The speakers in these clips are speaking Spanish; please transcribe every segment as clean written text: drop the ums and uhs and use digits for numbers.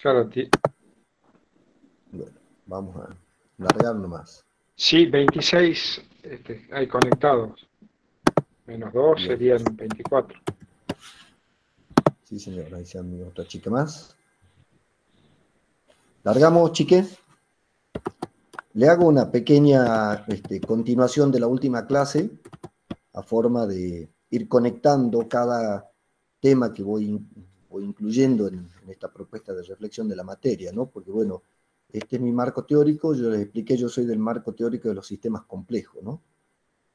Claro, Bueno, vamos a largar nomás. sí, 26 hay conectados. -2 Bien. serían 24. Sí, señor. Ahí se han otra chica más. Largamos, chiques. Le hago una pequeña continuación de la última clase a forma de ir conectando cada tema que voy incluyendo en esta propuesta de reflexión de la materia, ¿no? Porque, bueno, este es mi marco teórico, yo les expliqué, yo soy del marco teórico de los sistemas complejos, ¿no?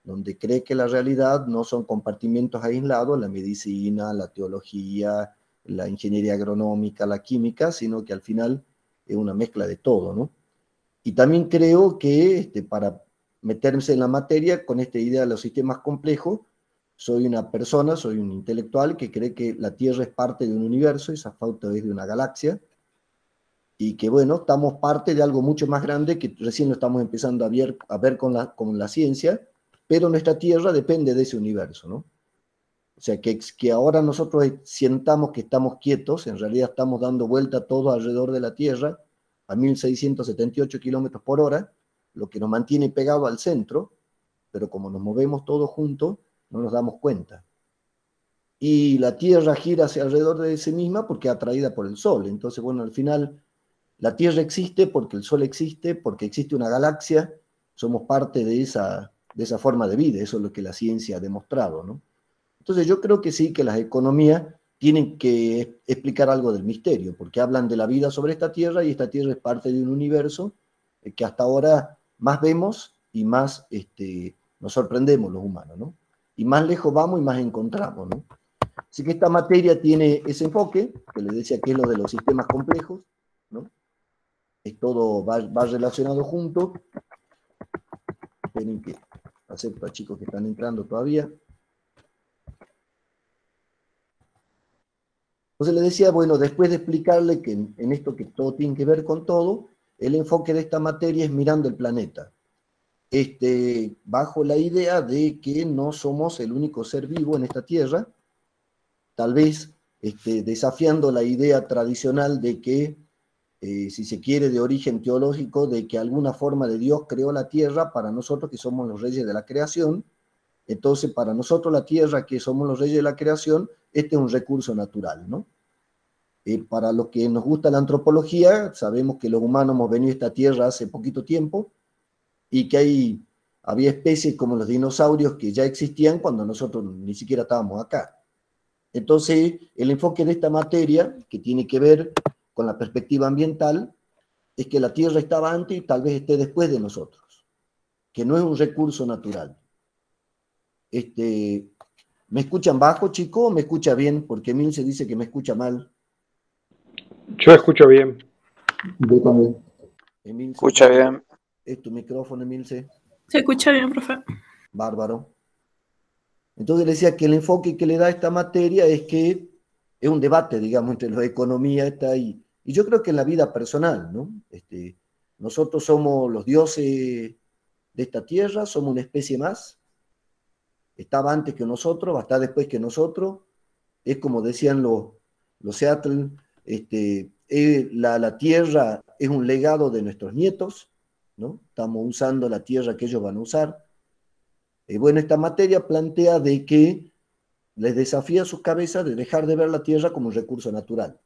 Donde cree que la realidad no son compartimentos aislados, la medicina, la teología, la ingeniería agronómica, la química, sino que al final es una mezcla de todo, ¿no? Y también creo que para meterse en la materia con esta idea de los sistemas complejos, soy una persona, soy un intelectual que cree que la Tierra es parte de un universo, esa pauta es de una galaxia, y que bueno, estamos parte de algo mucho más grande que recién lo estamos empezando a ver con la ciencia, pero nuestra Tierra depende de ese universo, ¿no? O sea, que ahora nosotros sientamos que estamos quietos, en realidad estamos dando vuelta todo alrededor de la Tierra a 1678 kilómetros por hora, lo que nos mantiene pegado al centro, pero como nos movemos todos juntos, no nos damos cuenta. Y la Tierra gira hacia alrededor de sí misma porque es atraída por el Sol. Entonces, bueno, al final la Tierra existe porque el Sol existe, porque existe una galaxia, somos parte de esa forma de vida, eso es lo que la ciencia ha demostrado, ¿no? Entonces yo creo que sí, que las economías tienen que explicar algo del misterio, porque hablan de la vida sobre esta Tierra y esta Tierra es parte de un universo que hasta ahora más vemos y más nos sorprendemos los humanos, ¿no? Y más lejos vamos y más encontramos, ¿no? Así que esta materia tiene ese enfoque, que les decía que es lo de los sistemas complejos, ¿no? Es todo va relacionado junto. Esperen que acepto a chicos que están entrando todavía. Entonces le decía, bueno, después de explicarle que en esto que todo tiene que ver con todo, el enfoque de esta materia es mirando el planeta, bajo la idea de que no somos el único ser vivo en esta Tierra, tal vez desafiando la idea tradicional de que, si se quiere, de origen teológico, de que alguna forma de Dios creó la Tierra para nosotros que somos los reyes de la creación. Entonces, para nosotros la Tierra, que somos los reyes de la creación, este es un recurso natural, ¿no? Para los que nos gusta la antropología, sabemos que los humanos hemos venido a esta Tierra hace poquito tiempo y que había especies como los dinosaurios que ya existían cuando nosotros ni siquiera estábamos acá. Entonces, el enfoque de esta materia, que tiene que ver con la perspectiva ambiental, es que la Tierra estaba antes y tal vez esté después de nosotros, que no es un recurso natural. ¿Me escuchan bajo, chico, o me escucha bien? Porque Emil se dice que me escucha mal. Yo escucho bien. Yo también. Emilce, Escucha bien. ¿es tu micrófono, Emilce? Se escucha bien, profe. Bárbaro. Entonces le decía que el enfoque que le da esta materia es que es un debate, digamos, entre la economía y yo creo que en la vida personal, ¿no? Nosotros somos los dioses de esta tierra, somos una especie más, estaba antes que nosotros, va a estar después que nosotros, es como decían los Seattle, la tierra es un legado de nuestros nietos, ¿no? Estamos usando la tierra que ellos van a usar. Bueno, esta materia plantea de que les desafía sus cabezas de dejar de ver la tierra como un recurso natural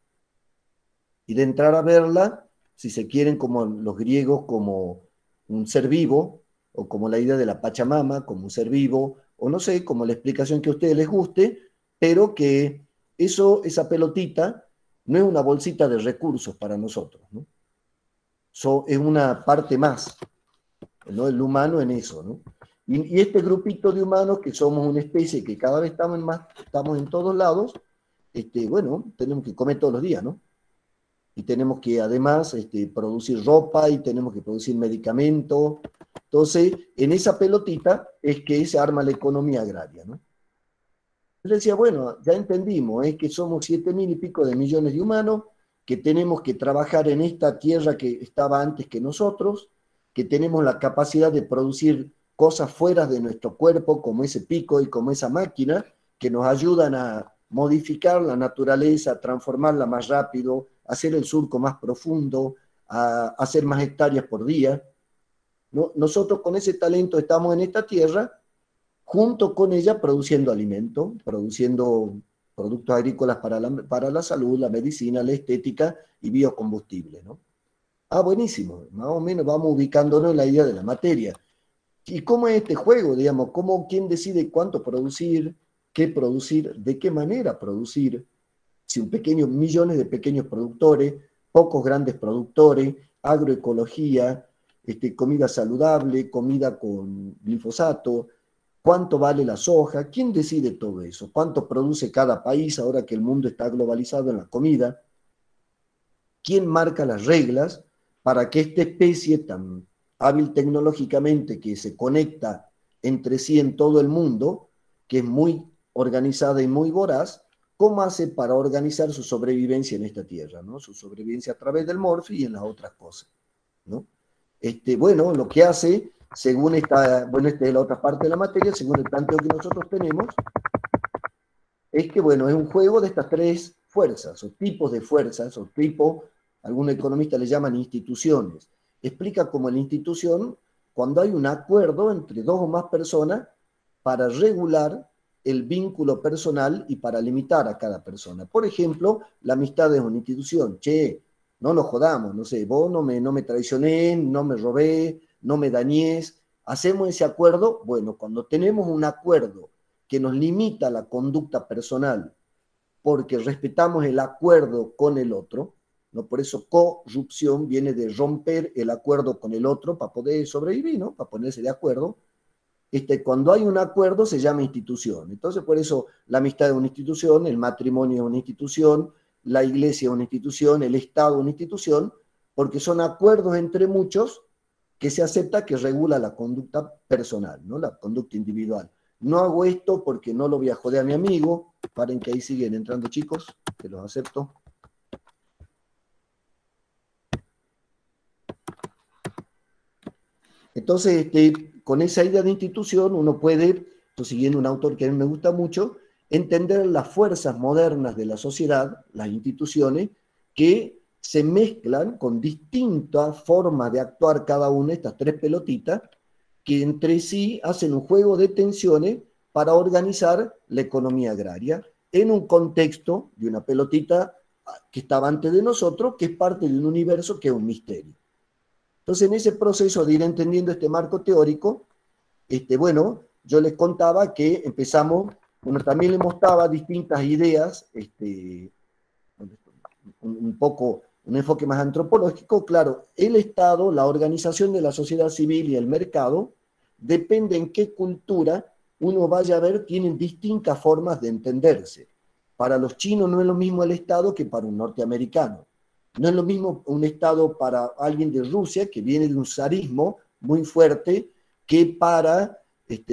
y de entrar a verla, si se quieren, como los griegos, como un ser vivo, o como la idea de la Pachamama, como un ser vivo, o no sé, como la explicación que a ustedes les guste, pero que esa pelotita no es una bolsita de recursos para nosotros, ¿no? Es una parte más, ¿no? El humano en eso, ¿no? Y este grupito de humanos, que somos una especie que cada vez estamos en todos lados, bueno, tenemos que comer todos los días, ¿no? Y tenemos que además producir ropa y tenemos que producir medicamentos. Entonces, en esa pelotita es que se arma la economía agraria, ¿no? Yo decía, bueno, ya entendimos, es que somos 7.000 y pico de millones de humanos, que tenemos que trabajar en esta tierra que estaba antes que nosotros, que tenemos la capacidad de producir cosas fuera de nuestro cuerpo, como ese pico y como esa máquina, que nos ayudan a modificar la naturaleza, a transformarla más rápido, hacer el surco más profundo, a hacer más hectáreas por día, ¿no? Nosotros con ese talento estamos en esta tierra, junto con ella produciendo alimento, produciendo productos agrícolas para la salud, la medicina, la estética y biocombustible, ¿no? Ah, buenísimo, más o menos vamos ubicándonos en la idea de la materia. ¿Y cómo es este juego, digamos? ¿Quién decide cuánto producir, qué producir, de qué manera producir? Si millones de pequeños productores, pocos grandes productores, agroecología, comida saludable, comida con glifosato, cuánto vale la soja, ¿quién decide todo eso? ¿Cuánto produce cada país ahora que el mundo está globalizado en la comida? ¿Quién marca las reglas para que esta especie tan hábil tecnológicamente que se conecta entre sí en todo el mundo, que es muy organizada y muy voraz, cómo hace para organizar su sobrevivencia en esta tierra, ¿no? Su sobrevivencia a través del morfi y en las otras cosas, ¿no? Bueno, lo que hace, según esta es la otra parte de la materia, según el planteo que nosotros tenemos, es que, bueno, es un juego de estas tres fuerzas, o tipos de fuerzas, o tipo, algunos economistas le llaman instituciones. Explica cómo en la institución, cuando hay un acuerdo entre dos o más personas para regular el vínculo personal y para limitar a cada persona. Por ejemplo, la amistad es una institución. Che, no nos jodamos, no sé, vos no me traicionés, no me robé, no me dañés. Hacemos ese acuerdo. Bueno, cuando tenemos un acuerdo que nos limita la conducta personal porque respetamos el acuerdo con el otro, ¿no? Por eso corrupción viene de romper el acuerdo con el otro para poder sobrevivir, ¿no? Para ponerse de acuerdo. Cuando hay un acuerdo se llama institución. Entonces, por eso la amistad es una institución, el matrimonio es una institución, la iglesia es una institución, el Estado es una institución, porque son acuerdos entre muchos que se acepta que regula la conducta personal, ¿no? La conducta individual. No hago esto porque no lo voy a joder a mi amigo. Paren que ahí siguen entrando chicos, que los acepto. Entonces, con esa idea de institución uno puede, siguiendo un autor que a mí me gusta mucho, entender las fuerzas modernas de la sociedad, las instituciones, que se mezclan con distintas formas de actuar cada una, estas tres pelotitas, que entre sí hacen un juego de tensiones para organizar la economía agraria en un contexto de una pelotita que estaba antes de nosotros, que es parte de un universo que es un misterio. Entonces, en ese proceso de ir entendiendo este marco teórico, bueno, yo les contaba que empezamos, bueno, también les mostraba distintas ideas, un poco un enfoque más antropológico. Claro, el Estado, la organización de la sociedad civil y el mercado, depende en qué cultura uno vaya a ver, tienen distintas formas de entenderse. Para los chinos no es lo mismo el Estado que para un norteamericano. No es lo mismo un Estado para alguien de Rusia, que viene de un zarismo muy fuerte, que para,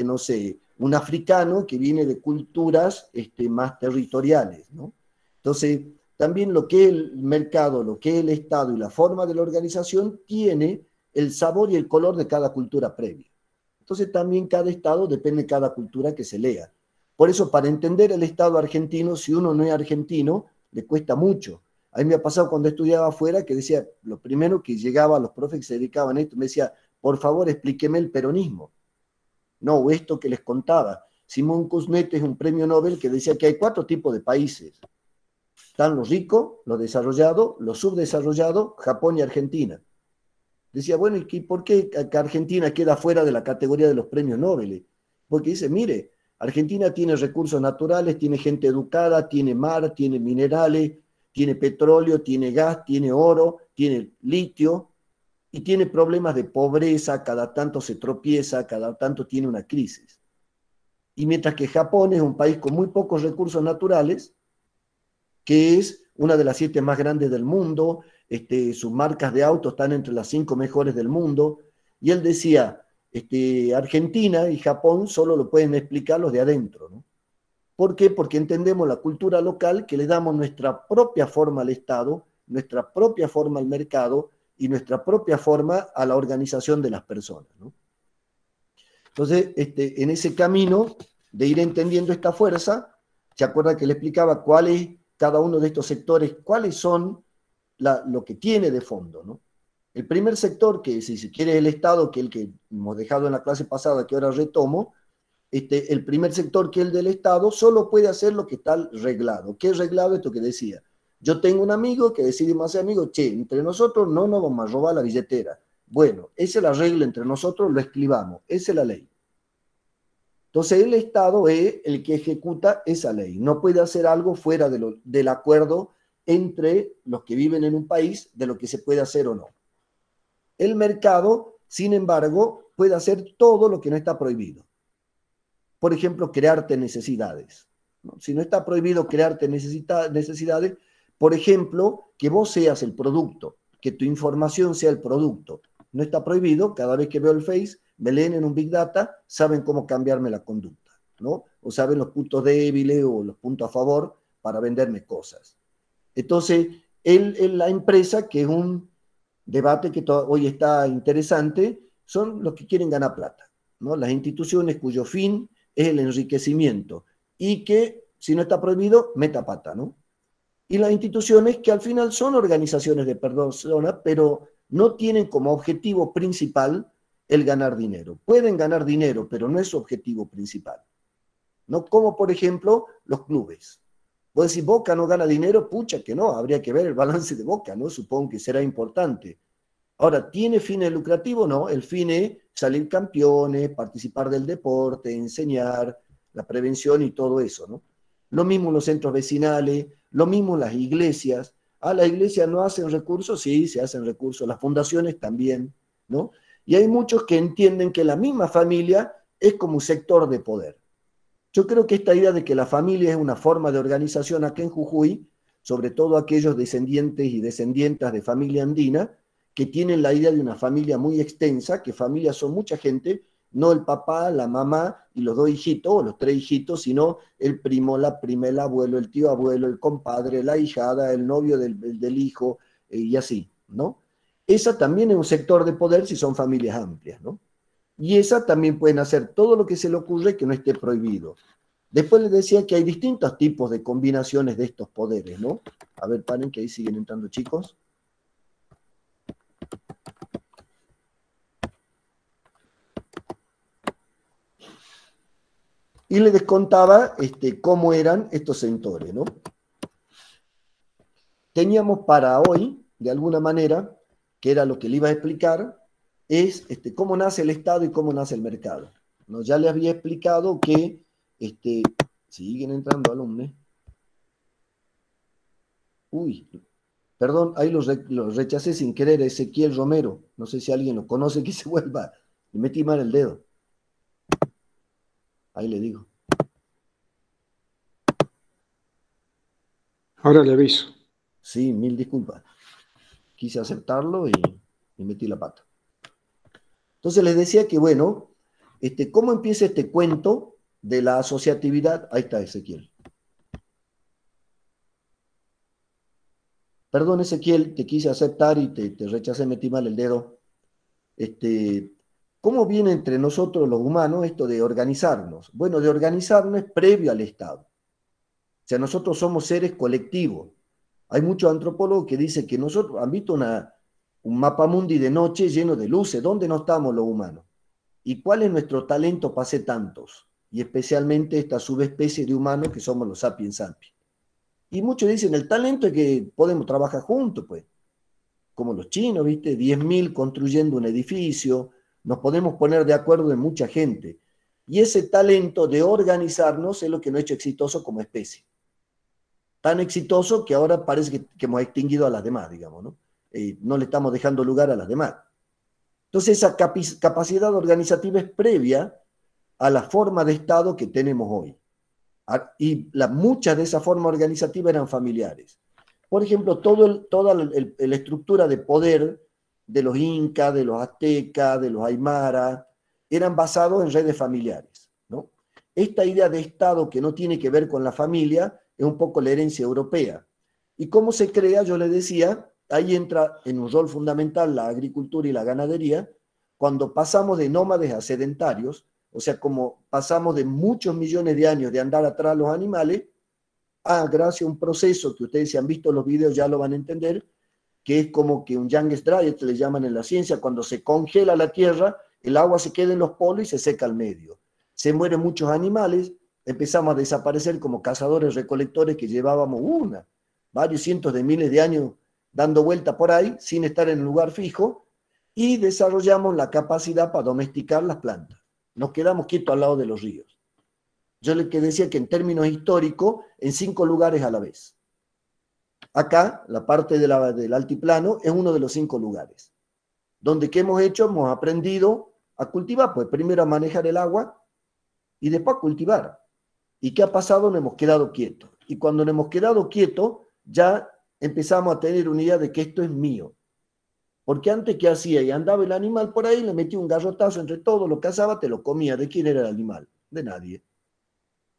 no sé, un africano que viene de culturas más territoriales, ¿no? Entonces, también lo que es el mercado, lo que es el Estado y la forma de la organización tiene el sabor y el color de cada cultura previa. Entonces, también cada Estado depende de cada cultura que se lea. Por eso, para entender el Estado argentino, si uno no es argentino, le cuesta mucho. A mí me ha pasado cuando estudiaba afuera que decía, lo primero que llegaba a los profes que se dedicaban a esto, me decía, por favor, explíqueme el peronismo. No, esto que les contaba. Simón Kuzmet es un premio Nobel que decía que hay 4 tipos de países. Están los ricos, los desarrollados, los subdesarrollados, Japón y Argentina. Decía, bueno, ¿y por qué Argentina queda fuera de la categoría de los premios Nobel? Porque dice, mire, Argentina tiene recursos naturales, tiene gente educada, tiene mar, tiene minerales, tiene petróleo, tiene gas, tiene oro, tiene litio, y tiene problemas de pobreza, cada tanto se tropieza, cada tanto tiene una crisis. Y mientras que Japón es un país con muy pocos recursos naturales, que es una de las 7 más grandes del mundo, sus marcas de autos están entre las 5 mejores del mundo, y él decía, Argentina y Japón solo lo pueden explicar los de adentro, ¿no? ¿Por qué? Porque entendemos la cultura local, que le damos nuestra propia forma al Estado, nuestra propia forma al mercado y nuestra propia forma a la organización de las personas, ¿no? Entonces, en ese camino de ir entendiendo esta fuerza, ¿se acuerda que le explicaba cuál es cada uno de estos sectores, cuáles son lo que tiene de fondo, ¿no? El primer sector, que si se quiere es el Estado, que es el que hemos dejado en la clase pasada, que ahora retomo, el primer sector, que es el del Estado, solo puede hacer lo que está reglado. ¿Qué es reglado? Esto que decía. Yo tengo un amigo que decidimos ser amigos, che, entre nosotros no nos vamos a robar la billetera. Bueno, esa es la regla entre nosotros, lo escribamos, esa es la ley. Entonces el Estado es el que ejecuta esa ley. No puede hacer algo fuera del acuerdo entre los que viven en un país de lo que se puede hacer o no. El mercado, sin embargo, puede hacer todo lo que no está prohibido. Por ejemplo, crearte necesidades, ¿no? Si no está prohibido crearte necesidades, por ejemplo, que vos seas el producto, que tu información sea el producto. No está prohibido, cada vez que veo el Face, me leen en un Big Data, saben cómo cambiarme la conducta, ¿no? O saben los puntos débiles o los puntos a favor para venderme cosas. Entonces, la empresa, que es un debate que hoy está interesante, son los que quieren ganar plata, ¿no? Las instituciones cuyo fin es el enriquecimiento y que, si no está prohibido, meta pata, ¿no? Y las instituciones que al final son organizaciones de personas, pero no tienen como objetivo principal el ganar dinero. Pueden ganar dinero, pero no es su objetivo principal, ¿no? Como, por ejemplo, los clubes. Vos decís, Boca no gana dinero, pucha que no, habría que ver el balance de Boca, ¿no? Supongo que será importante. Ahora, ¿tiene fines lucrativos? No, el fin es salir campeones, participar del deporte, enseñar, la prevención y todo eso, ¿no? Lo mismo los centros vecinales, lo mismo las iglesias. Ah, las iglesias no hacen recursos, sí, se hacen recursos, las fundaciones también, ¿no? Y hay muchos que entienden que la misma familia es como un sector de poder. Yo creo que esta idea de que la familia es una forma de organización aquí en Jujuy, sobre todo aquellos descendientes y descendientas de familia andina, que tienen la idea de una familia muy extensa, que familias son mucha gente, no el papá, la mamá y los 2 hijitos, o los 3 hijitos, sino el primo, la prima, el abuelo, el tío abuelo, el compadre, la hijada, el novio del hijo, y así, ¿no? Esa también es un sector de poder si son familias amplias, ¿no? Y esa también pueden hacer todo lo que se le ocurre que no esté prohibido. Después les decía que hay distintos tipos de combinaciones de estos poderes, ¿no? A ver, paren, que ahí siguen entrando chicos. Y les descontaba cómo eran estos sectores, ¿no? Teníamos para hoy, de alguna manera, que era lo que le iba a explicar, es cómo nace el Estado y cómo nace el mercado, ¿no? Ya les había explicado que siguen entrando alumnos. Uy, perdón, ahí los rechacé sin querer, Ezequiel Romero. No sé si alguien lo conoce, que se vuelva. Le metí mal el dedo. Ahí le digo. Ahora le aviso. Sí, mil disculpas. Quise aceptarlo y metí la pata. Entonces les decía que, bueno, ¿cómo empieza este cuento de la asociatividad? Ahí está Ezequiel. Perdón, Ezequiel, te quise aceptar y te rechacé, metí mal el dedo. ¿Cómo viene entre nosotros los humanos esto de organizarnos? Bueno, de organizarnos es previo al Estado. O sea, nosotros somos seres colectivos. Hay muchos antropólogos que dicen que nosotros han visto un mapamundi de noche lleno de luces. ¿Dónde no estamos los humanos? ¿Y cuál es nuestro talento para ser tantos? Y especialmente esta subespecie de humanos que somos los sapiens sapiens. Y muchos dicen, el talento es que podemos trabajar juntos, pues. Como los chinos, ¿viste? 10.000 construyendo un edificio, nos podemos poner de acuerdo en mucha gente. Y ese talento de organizarnos es lo que nos ha hecho exitoso como especie. Tan exitoso que ahora parece que hemos extinguido a las demás, digamos, ¿no? No le estamos dejando lugar a las demás. Entonces esa capacidad organizativa es previa a la forma de Estado que tenemos hoy. Y muchas de esas formas organizativas eran familiares. Por ejemplo, toda la estructura de poder de los incas, de los aztecas, de los aymara, eran basados en redes familiares, ¿no? Esta idea de Estado que no tiene que ver con la familia es un poco la herencia europea. ¿Y cómo se crea? Yo les decía, ahí entra en un rol fundamental la agricultura y la ganadería, cuando pasamos de nómades a sedentarios, o sea, como pasamos de muchos millones de años de andar atrás de los animales, gracias a un proceso que ustedes si han visto los videos ya lo van a entender, que es como que un Young's Dry, le llaman en la ciencia, cuando se congela la tierra, el agua se queda en los polos y se seca al medio. Se mueren muchos animales, empezamos a desaparecer como cazadores recolectores que llevábamos varios cientos de miles de años dando vuelta por ahí sin estar en un lugar fijo, y desarrollamos la capacidad para domesticar las plantas. Nos quedamos quietos al lado de los ríos. Yo le decía que en términos históricos, en 5 lugares a la vez. Acá, la parte del altiplano es uno de los 5 lugares. Donde, ¿qué hemos hecho? Hemos aprendido a cultivar, pues primero a manejar el agua y después a cultivar. ¿Y qué ha pasado? Nos hemos quedado quietos. Y cuando nos hemos quedado quietos, ya empezamos a tener una idea de que esto es mío. Porque antes, ¿qué hacía? Y andaba el animal por ahí, le metía un garrotazo entre todo, lo cazaba, te lo comía. ¿De quién era el animal? De nadie.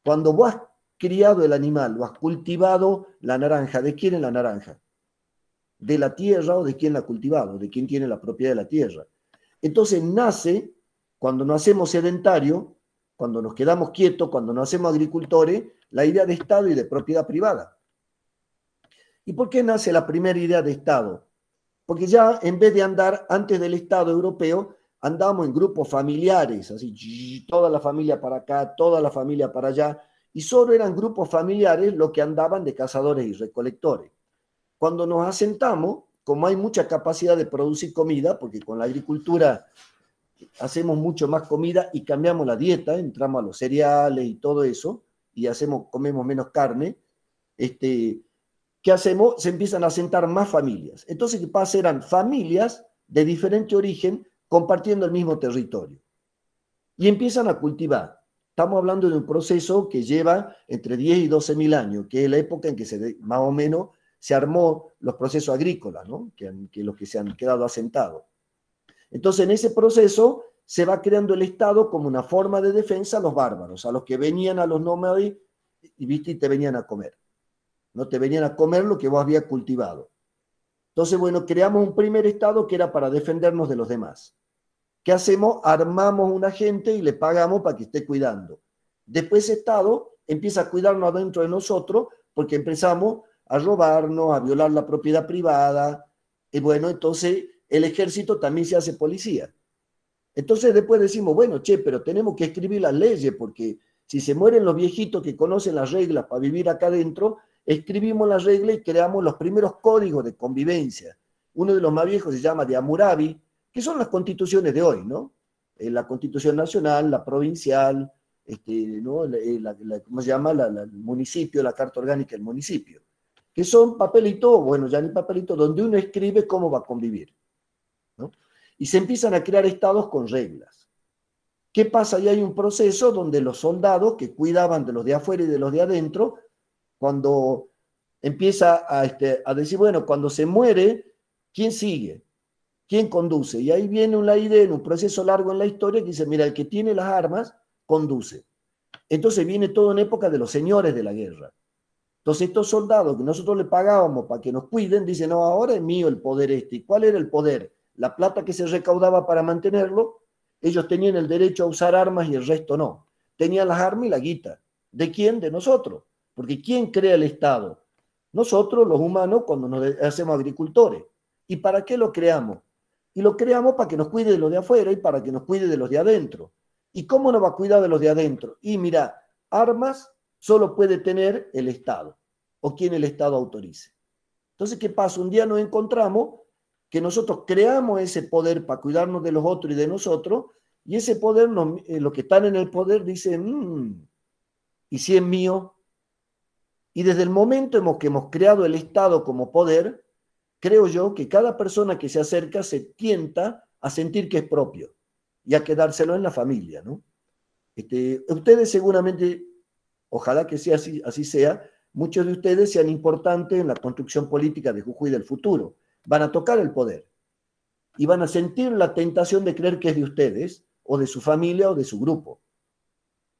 Cuando vos has criado el animal, o has cultivado la naranja, ¿de quién es la naranja? ¿De la tierra o de quién la ha cultivado? ¿De quién tiene la propiedad de la tierra? Entonces nace, cuando nos hacemos sedentarios, cuando nos quedamos quietos, cuando nos hacemos agricultores, la idea de Estado y de propiedad privada. ¿Y por qué nace la primera idea de Estado? Porque ya en vez de andar antes del Estado europeo, andábamos en grupos familiares, así, toda la familia para acá, toda la familia para allá, y solo eran grupos familiares los que andaban de cazadores y recolectores. Cuando nos asentamos, como hay mucha capacidad de producir comida, porque con la agricultura hacemos mucho más comida y cambiamos la dieta, entramos a los cereales y todo eso, y comemos menos carne, ¿qué hacemos? Se empiezan a asentar más familias. Entonces, ¿qué pasa? Eran familias de diferente origen compartiendo el mismo territorio. Y empiezan a cultivar. Estamos hablando de un proceso que lleva entre 10 y 12 mil años, que es la época en que más o menos se armó los procesos agrícolas, ¿no? que los que se han quedado asentados. Entonces, en ese proceso se va creando el Estado como una forma de defensa a los bárbaros, a los que venían a los nómades y te venían a comer. No te venían a comer lo que vos habías cultivado. Entonces, bueno, creamos un primer Estado que era para defendernos de los demás. ¿Qué hacemos? Armamos una gente y le pagamos para que esté cuidando. Después ese Estado empieza a cuidarnos adentro de nosotros porque empezamos a robarnos, a violar la propiedad privada. Y bueno, entonces el ejército también se hace policía. Entonces después decimos, bueno, pero tenemos que escribir las leyes porque si se mueren los viejitos que conocen las reglas para vivir acá adentro, escribimos las reglas y creamos los primeros códigos de convivencia. Uno de los más viejos se llama de Hammurabi, que son las constituciones de hoy, ¿no? La constitución nacional, la provincial, ¿no? ¿Cómo se llama? El municipio, la carta orgánica del municipio, que son papelitos, bueno, ya ni papelitos, donde uno escribe cómo va a convivir, ¿no? Y se empiezan a crear estados con reglas. ¿Qué pasa? Y hay un proceso donde los soldados que cuidaban de los de afuera y de los de adentro, cuando empieza a decir, bueno, cuando se muere, ¿quién sigue? ¿Quién conduce? Y ahí viene una idea en un proceso largo en la historia que dice, mira, el que tiene las armas, conduce. Entonces viene todo en época de los señores de la guerra. Entonces estos soldados que nosotros le pagábamos para que nos cuiden, dicen, no, ahora es mío el poder este. ¿Y cuál era el poder? La plata que se recaudaba para mantenerlo, ellos tenían el derecho a usar armas y el resto no. Tenían las armas y la guita. ¿De quién? De nosotros. Porque ¿quién crea el Estado? Nosotros, los humanos, cuando nos hacemos agricultores. ¿Y para qué lo creamos? Y lo creamos para que nos cuide de los de afuera y para que nos cuide de los de adentro. ¿Y cómo nos va a cuidar de los de adentro? Y mira, armas solo puede tener el Estado o quien el Estado autorice. Entonces, ¿qué pasa? Un día nos encontramos que nosotros creamos ese poder para cuidarnos de los otros y de nosotros, y ese poder, los que están en el poder dicen, ¿y si es mío? Y desde el momento que hemos creado el Estado como poder, creo yo que cada persona que se acerca se tienta a sentir que es propio y a quedárselo en la familia, ¿no? Ustedes seguramente, ojalá que sea así sea, muchos de ustedes sean importantes en la construcción política de Jujuy del futuro. Van a tocar el poder y van a sentir la tentación de creer que es de ustedes o de su familia o de su grupo.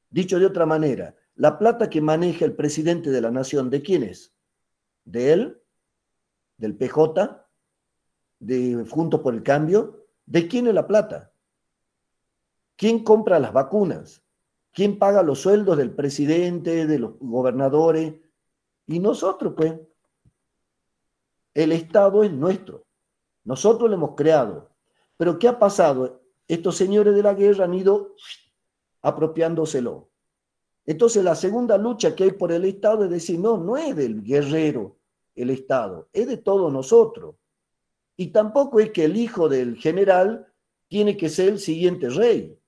Dicho de otra manera, la plata que maneja el presidente de la nación, ¿de quién es? ¿De él? ¿Del PJ? ¿De Juntos por el Cambio? ¿De quién es la plata? ¿Quién compra las vacunas? ¿Quién paga los sueldos del presidente, de los gobernadores? Y nosotros, pues. El Estado es nuestro. Nosotros lo hemos creado. Pero ¿qué ha pasado? Estos señores de la guerra han ido apropiándoselo. Entonces la segunda lucha que hay por el Estado es decir, no, no es del guerrero el Estado, es de todos nosotros. Y tampoco es que el hijo del general tiene que ser el siguiente rey.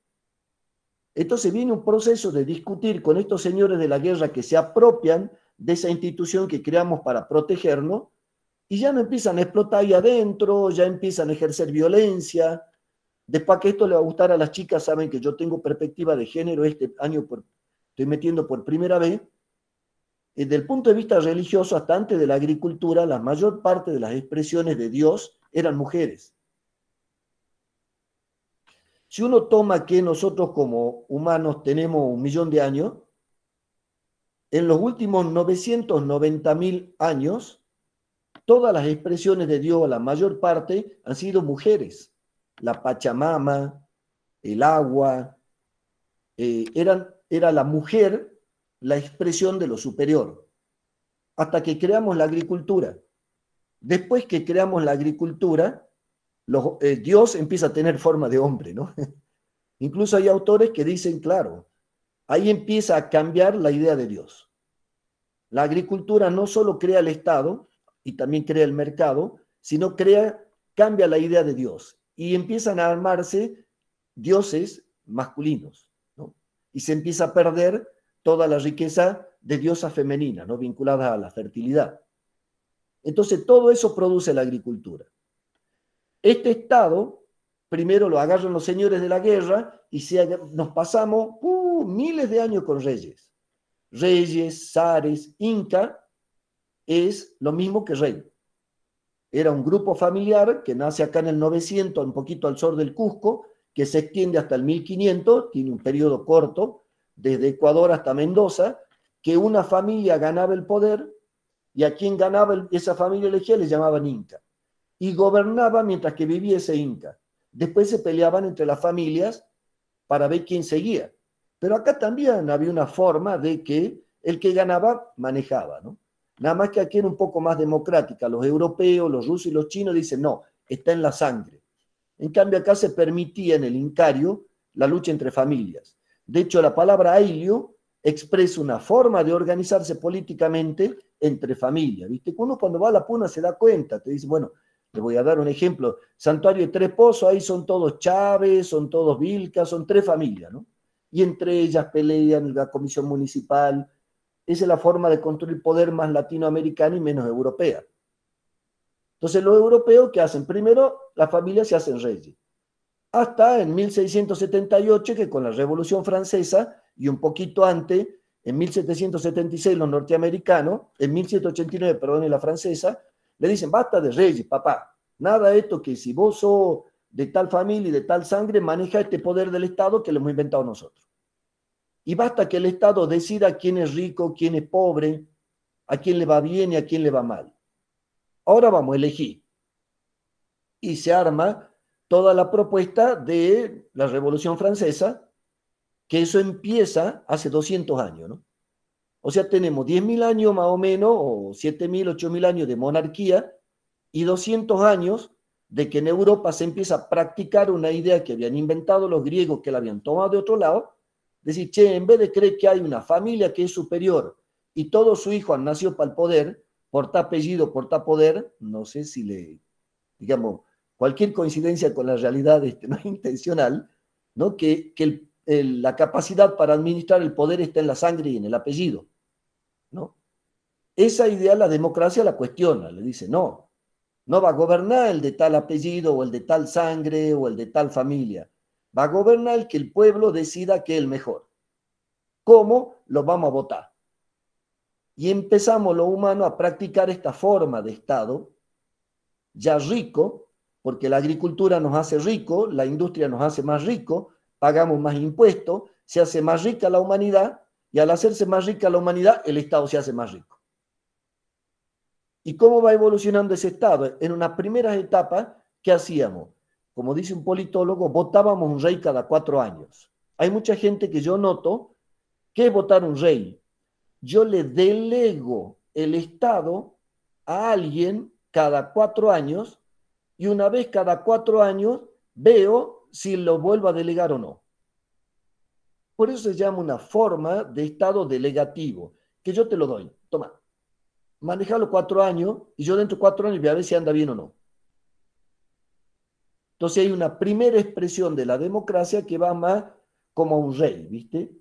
Entonces viene un proceso de discutir con estos señores de la guerra que se apropian de esa institución que creamos para protegernos y ya no empiezan a explotar ahí adentro, ya empiezan a ejercer violencia. Después que esto le va a gustar a las chicas, saben que yo tengo perspectiva de género este año, estoy metiendo por primera vez. Desde el punto de vista religioso, hasta antes de la agricultura, la mayor parte de las expresiones de Dios eran mujeres. Si uno toma que nosotros como humanos tenemos 1.000.000 de años, en los últimos 990.000 años, todas las expresiones de Dios, la mayor parte, han sido mujeres. La Pachamama, el agua, era la mujer la expresión de lo superior, hasta que creamos la agricultura. Después que creamos la agricultura, Dios empieza a tener forma de hombre, ¿no? Incluso hay autores que dicen, claro, ahí empieza a cambiar la idea de Dios. La agricultura no solo crea el Estado y también crea el mercado, sino cambia la idea de Dios y empiezan a armarse dioses masculinos, ¿no? Y se empieza a perder toda la riqueza de diosas femeninas, ¿no? Vinculadas a la fertilidad. Entonces todo eso produce la agricultura. Este Estado, primero lo agarran los señores de la guerra y nos pasamos miles de años con reyes. Reyes, zares, inca, es lo mismo que rey. Era un grupo familiar que nace acá en el 900, un poquito al sur del Cusco, que se extiende hasta el 1500, tiene un periodo corto, desde Ecuador hasta Mendoza, que una familia ganaba el poder y a quien ganaba esa familia elegía le llamaban inca. Y gobernaba mientras que vivía ese inca. Después se peleaban entre las familias para ver quién seguía. Pero acá también había una forma de que el que ganaba manejaba, ¿no? Nada más que aquí era un poco más democrática. Los europeos, los rusos y los chinos dicen, no, está en la sangre. En cambio acá se permitía en el Incario la lucha entre familias. De hecho, la palabra aylio expresa una forma de organizarse políticamente entre familias, ¿viste? Uno cuando va a la Puna se da cuenta, te dice, bueno, le voy a dar un ejemplo, Santuario de Tres Pozos, ahí son todos Chávez, son todos Vilca, son 3 familias, ¿no? Y entre ellas pelean la comisión municipal. Esa es la forma de construir poder más latinoamericana y menos europea. Entonces los europeos, ¿qué hacen? Primero, las familias se hacen reyes. Hasta en 1678, que con la Revolución Francesa, y un poquito antes, en 1776 los norteamericanos, en 1789, perdón, y la francesa, le dicen, basta de reyes, papá. Nada de esto que si vos sos de tal familia y de tal sangre, maneja este poder del Estado que lo hemos inventado nosotros. Y basta que el Estado decida quién es rico, quién es pobre, a quién le va bien y a quién le va mal. Ahora vamos a elegir. Y se arma toda la propuesta de la Revolución Francesa, que eso empieza hace 200 años, ¿no? O sea, tenemos 10.000 años más o menos, o 7.000, 8.000 años de monarquía, y 200 años de que en Europa se empieza a practicar una idea que habían inventado los griegos, que la habían tomado de otro lado, decir, che, en vez de creer que hay una familia que es superior y todos sus hijos han nacido para el poder, por tal apellido, por tal poder, no sé si digamos, cualquier coincidencia con la realidad no es intencional, ¿no? Que la capacidad para administrar el poder está en la sangre y en el apellido, ¿no? Esa idea la democracia la cuestiona, le dice, no, no va a gobernar el de tal apellido o el de tal sangre o el de tal familia, va a gobernar el que el pueblo decida que es el mejor. ¿Cómo? Lo vamos a votar. Y empezamos los humanos a practicar esta forma de Estado, ya rico, porque la agricultura nos hace rico, la industria nos hace más rico, pagamos más impuestos, se hace más rica la humanidad, y al hacerse más rica la humanidad, el Estado se hace más rico. ¿Y cómo va evolucionando ese Estado? En unas primeras etapas, ¿qué hacíamos? Como dice un politólogo, votábamos un rey cada 4 años. Hay mucha gente que yo noto, ¿qué es votar un rey? Yo le delego el Estado a alguien cada 4 años y una vez cada 4 años veo si lo vuelvo a delegar o no. Por eso se llama una forma de Estado delegativo, que yo te lo doy. Toma, manejalo 4 años y yo dentro de 4 años voy a ver si anda bien o no. Entonces hay una primera expresión de la democracia que va más como un rey, ¿viste?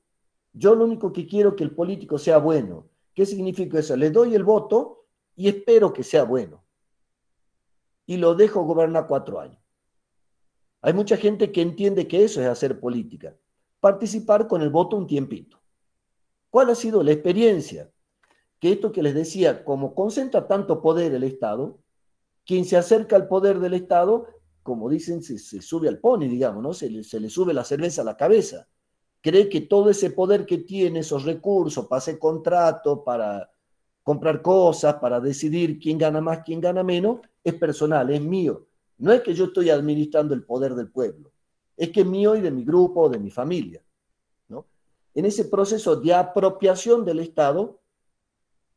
Yo lo único que quiero es que el político sea bueno. ¿Qué significa eso? Le doy el voto y espero que sea bueno. Y lo dejo gobernar 4 años. Hay mucha gente que entiende que eso es hacer política. Participar con el voto un tiempito. ¿Cuál ha sido la experiencia? Que esto que les decía, como concentra tanto poder el Estado, quien se acerca al poder del Estado, como dicen, se sube al pony, digamos, ¿no? Se le sube la cerveza a la cabeza. Cree que todo ese poder que tiene, esos recursos para hacer contrato, para comprar cosas, para decidir quién gana más, quién gana menos, es personal, es mío. No es que yo estoy administrando el poder del pueblo, es que es mío y de mi grupo o de mi familia, ¿no? En ese proceso de apropiación del Estado,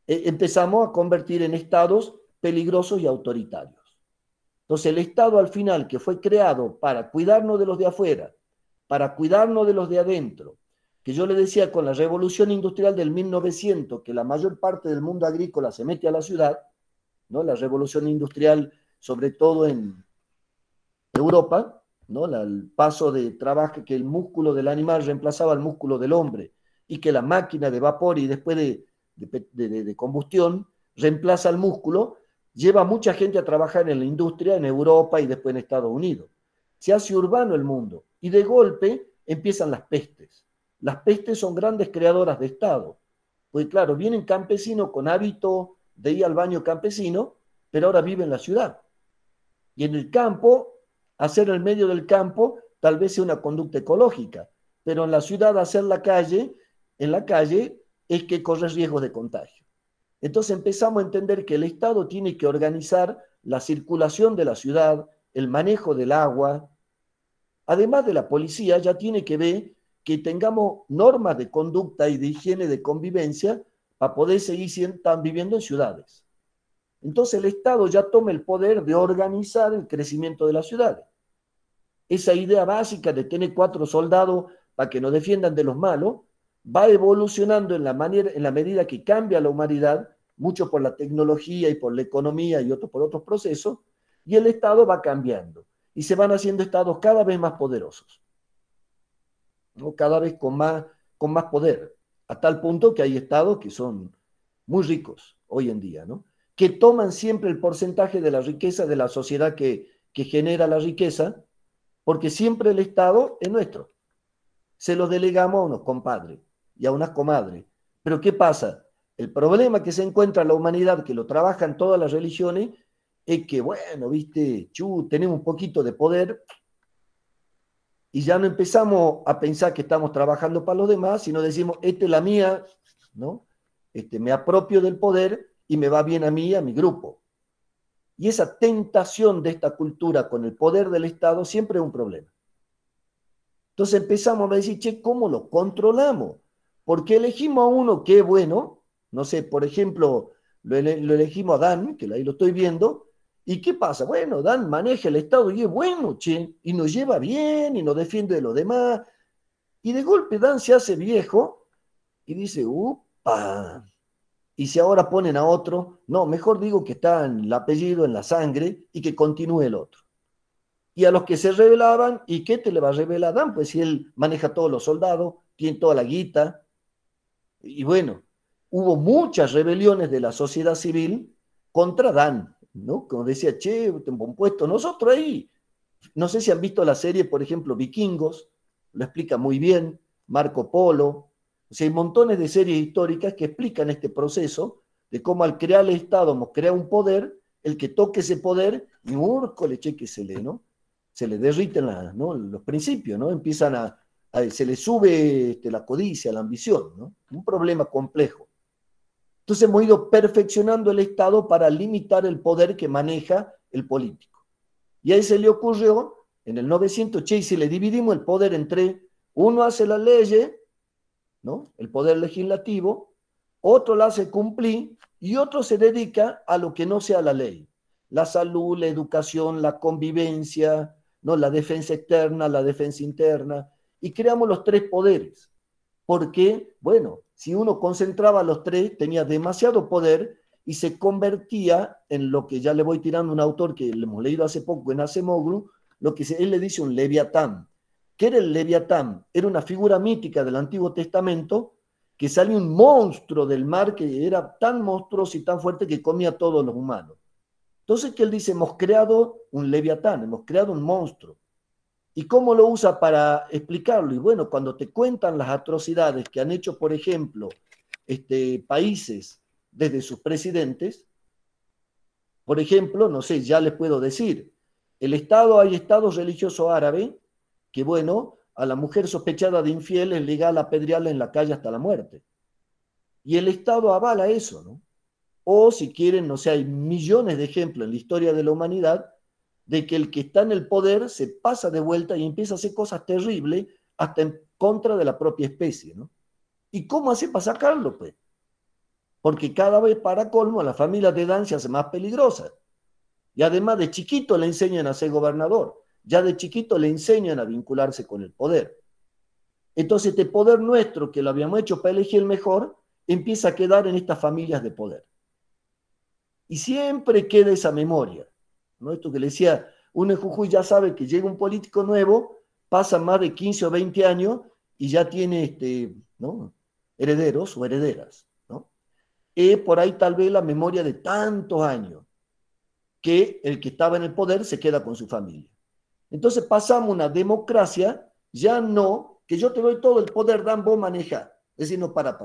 empezamos a convertir en estados peligrosos y autoritarios. Entonces el Estado al final, que fue creado para cuidarnos de los de afuera, para cuidarnos de los de adentro, que yo le decía con la revolución industrial del 1900, que la mayor parte del mundo agrícola se mete a la ciudad, ¿no? La revolución industrial, sobre todo en Europa, ¿no? El paso de trabajo, que el músculo del animal reemplazaba al músculo del hombre, y que la máquina de vapor y después de combustión reemplaza al músculo, lleva a mucha gente a trabajar en la industria en Europa y después en Estados Unidos. Se hace urbano el mundo y de golpe empiezan las pestes. Las pestes son grandes creadoras de Estado. Pues claro, vienen campesinos con hábito de ir al baño campesino, pero ahora viven en la ciudad. Y en el campo, hacer el medio del campo tal vez sea una conducta ecológica, pero en la ciudad hacer en la calle es que corre riesgos de contagio. Entonces empezamos a entender que el Estado tiene que organizar la circulación de la ciudad, el manejo del agua. Además de la policía, ya tiene que ver que tengamos normas de conducta y de higiene de convivencia para poder seguir viviendo en ciudades. Entonces el Estado ya toma el poder de organizar el crecimiento de las ciudades. Esa idea básica de tener 4 soldados para que nos defiendan de los malos va evolucionando en la medida que cambia la humanidad, mucho por la tecnología y por la economía y otro por otros procesos, y el Estado va cambiando. Y se van haciendo estados cada vez más poderosos, ¿no? Cada vez con más poder, a tal punto que hay estados que son muy ricos hoy en día, ¿no? Que toman siempre el porcentaje de la riqueza de la sociedad que genera la riqueza, porque siempre el Estado es nuestro. Se lo delegamos a unos compadres y a unas comadres. Pero ¿qué pasa? El problema que se encuentra en la humanidad, que lo trabajan todas las religiones, es que, bueno, viste, tenemos un poquito de poder y ya no empezamos a pensar que estamos trabajando para los demás, sino decimos, esta es la mía, ¿no? Me apropio del poder y me va bien a mí y a mi grupo. Y esa tentación de esta cultura con el poder del Estado siempre es un problema. Entonces empezamos a decir, che, ¿cómo lo controlamos? Porque elegimos a uno que es bueno, no sé, por ejemplo, lo elegimos a Dan, que ahí lo estoy viendo, ¿y qué pasa? Bueno, Dan maneja el Estado y es bueno, che, y nos lleva bien y nos defiende de los demás. Y de golpe Dan se hace viejo y dice, ¡upa! Y si ahora ponen a otro, no, mejor digo que está en el apellido, en la sangre, y que continúe el otro. Y a los que se rebelaban, ¿y qué te le va a revelar Dan? Pues si él maneja todos los soldados, tiene toda la guita. Y bueno, hubo muchas rebeliones de la sociedad civil contra Dan, ¿no? Como decía, che, te han puesto nosotros ahí. No sé si han visto la serie, por ejemplo, Vikingos, lo explica muy bien, Marco Polo. O sea, hay montones de series históricas que explican este proceso de cómo al crear el Estado, hemos creado un poder, el que toque ese poder, y le cheque ¿no? Se le derriten ¿no? Los principios, ¿no? Empiezan se le sube la codicia, la ambición, ¿no? Un problema complejo. Entonces hemos ido perfeccionando el Estado para limitar el poder que maneja el político. Y ahí se le ocurrió, en el 900, che, si le dividimos el poder entre, uno hace las leyes, ¿no? El poder legislativo, otro la hace cumplir y otro se dedica a lo que no sea la ley. la salud, la educación, la convivencia, ¿no? La defensa externa, la defensa interna, y creamos los tres poderes. Porque, bueno, si uno concentraba los tres, tenía demasiado poder y se convertía en lo que ya le voy tirando un autor que le hemos leído hace poco en Acemoglu, lo que él le dice un leviatán. ¿Qué era el leviatán? Era una figura mítica del Antiguo Testamento que salió un monstruo del mar que era tan monstruoso y tan fuerte que comía a todos los humanos. Entonces, que él dice, hemos creado un leviatán, hemos creado un monstruo. ¿Y cómo lo usa para explicarlo? Y bueno, cuando te cuentan las atrocidades que han hecho, por ejemplo, países desde sus presidentes, por ejemplo, no sé, ya les puedo decir, hay estados religiosos árabes que, bueno, a la mujer sospechada de infiel es legal apedrearla en la calle hasta la muerte. Y el Estado avala eso, ¿no? O si quieren, no sé, hay millones de ejemplos en la historia de la humanidad de que el que está en el poder se pasa de vuelta y empieza a hacer cosas terribles hasta en contra de la propia especie, ¿no? ¿Y cómo hace para sacarlo, pues? Porque cada vez, para colmo, la familia de Dan se hace más peligrosa. Y además de chiquito le enseñan a ser gobernador. Ya de chiquito le enseñan a vincularse con el poder. Entonces este poder nuestro, que lo habíamos hecho para elegir el mejor, empieza a quedar en estas familias de poder. Y siempre queda esa memoria, ¿no? Esto que le decía, uno en Jujuy ya sabe que llega un político nuevo, pasa más de 15 o 20 años y ya tiene ¿no? herederos o herederas, ¿no? Por ahí tal vez la memoria de tantos años que el que estaba en el poder se queda con su familia. Entonces pasamos una democracia, ya no, que yo te doy todo el poder, Dan, vos maneja. Es decir, no, para.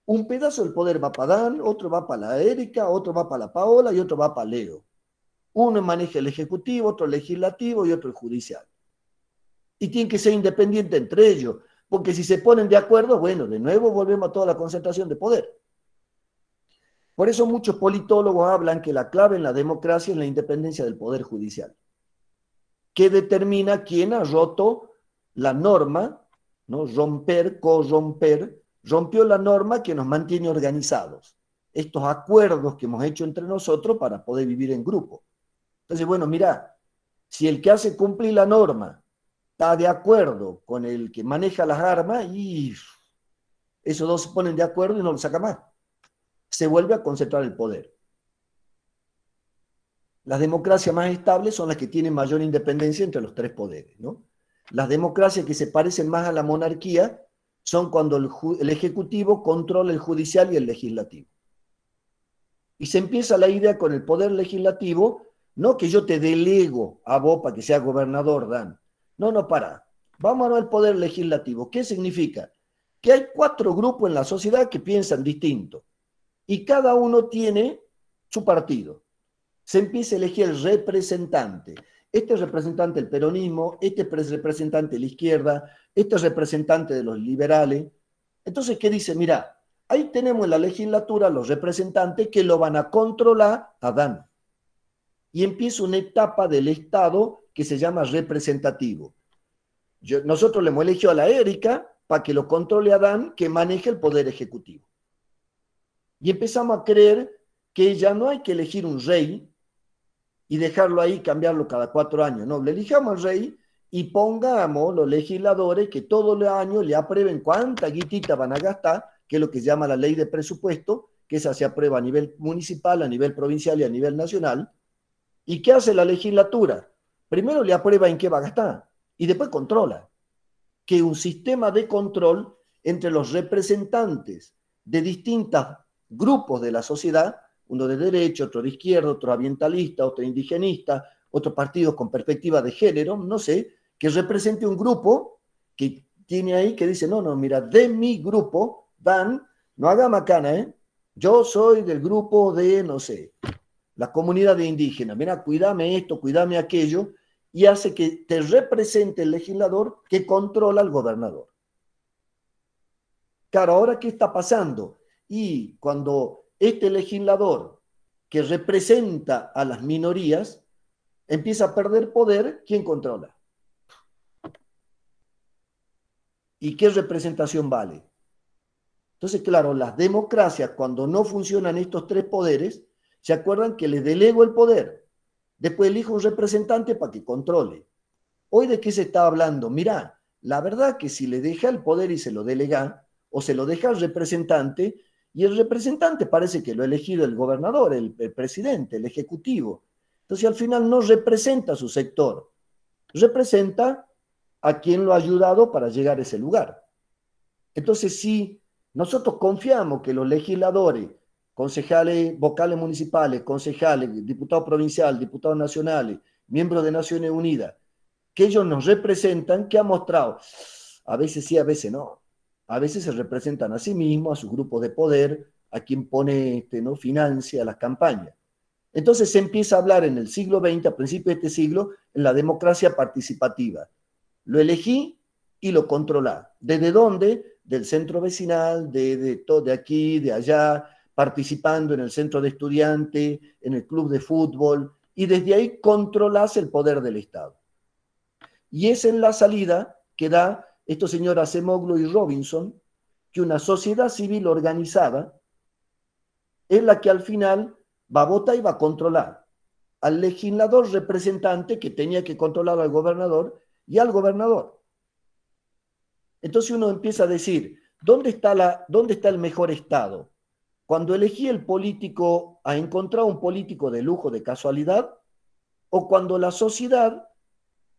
Un pedazo del poder va para Dan, otro va para la Erika, otro va para la Paola y otro va para Leo. Uno maneja el ejecutivo, otro el legislativo y otro el judicial. Y tienen que ser independientes entre ellos, porque si se ponen de acuerdo, bueno, de nuevo volvemos a toda la concentración de poder. Por eso muchos politólogos hablan que la clave en la democracia es la independencia del poder judicial, que determina quién ha roto la norma, ¿no? Corromper, rompió la norma que nos mantiene organizados. Estos acuerdos que hemos hecho entre nosotros para poder vivir en grupo. Entonces, bueno, mira, si el que hace cumplir la norma está de acuerdo con el que maneja las armas, y esos dos se ponen de acuerdo y no lo saca más. Se vuelve a concentrar el poder. Las democracias más estables son las que tienen mayor independencia entre los tres poderes, ¿no? Las democracias que se parecen más a la monarquía son cuando el ejecutivo controla el judicial y el legislativo. Y se empieza la idea con el poder legislativo, no que yo te delego a vos para que sea gobernador, Dan. No, para. Vámonos al poder legislativo. ¿Qué significa? Que hay 4 grupos en la sociedad que piensan distinto y cada uno tiene su partido. Se empieza a elegir el representante. Este es representante del peronismo, este es representante de la izquierda, este es representante de los liberales. Entonces, ¿qué dice? Mira, ahí tenemos en la legislatura los representantes que lo van a controlar a Dan. Y empieza una etapa del Estado que se llama representativo. Nosotros le hemos elegido a la Erika para que lo controle a Dan, que maneje el poder ejecutivo. Y empezamos a creer que ya no hay que elegir un rey y dejarlo ahí, cambiarlo cada 4 años. No, le elijamos al rey y pongamos los legisladores que todos los años le aprueben cuánta guitita van a gastar, que es lo que se llama la ley de presupuesto, que esa se aprueba a nivel municipal, a nivel provincial y a nivel nacional. ¿Y qué hace la legislatura? Primero le aprueba en qué va a gastar y después controla. Que un sistema de control entre los representantes de distintos grupos de la sociedad, uno de derecha, otro de izquierda, otro ambientalista, otro indigenista, otro partido con perspectiva de género, no sé, que represente un grupo que tiene ahí que dice, no, mira, de mi grupo, Dan, no haga macana, yo soy del grupo de, no sé, la comunidad de indígenas, mira, cuídame esto, cuídame aquello, y hace que te represente el legislador que controla al gobernador. Claro, ahora, ¿qué está pasando? Y cuando este legislador que representa a las minorías empieza a perder poder, ¿quién controla? ¿Y qué representación vale? Entonces, claro, las democracias, cuando no funcionan estos 3 poderes, ¿Se acuerdan que le delego el poder? Después elijo un representante para que controle. Hoy, ¿de qué se está hablando? Mirá, la verdad que si le deja el poder y se lo delega, o se lo deja al representante, y el representante parece que lo ha elegido el gobernador, el presidente, el ejecutivo. Entonces, al final no representa a su sector, representa a quien lo ha ayudado para llegar a ese lugar. Entonces, si nosotros confiamos que los legisladores, concejales, vocales municipales, concejales, diputados provinciales, diputados nacionales, miembros de Naciones Unidas, que ellos nos representan, ¿qué ha mostrado? A veces sí, a veces no. A veces se representan a sí mismos, a sus grupos de poder, a quien pone, ¿no?, financia las campañas. Entonces se empieza a hablar en el siglo XX, a principios de este siglo, en la democracia participativa. Lo elegí y lo controlá. ¿Desde dónde? Del centro vecinal, de aquí, de allá, participando en el centro de estudiantes, en el club de fútbol, y desde ahí controlás el poder del Estado. Y es en la salida que da estos señores Acemoglu y Robinson, que una sociedad civil organizada es la que al final va a votar y va a controlar al legislador representante que tenía que controlar al gobernador y al gobernador. Entonces uno empieza a decir, ¿dónde está el mejor Estado? Cuando elegí el político, ¿ha encontrado un político de lujo, de casualidad? ¿O cuando la sociedad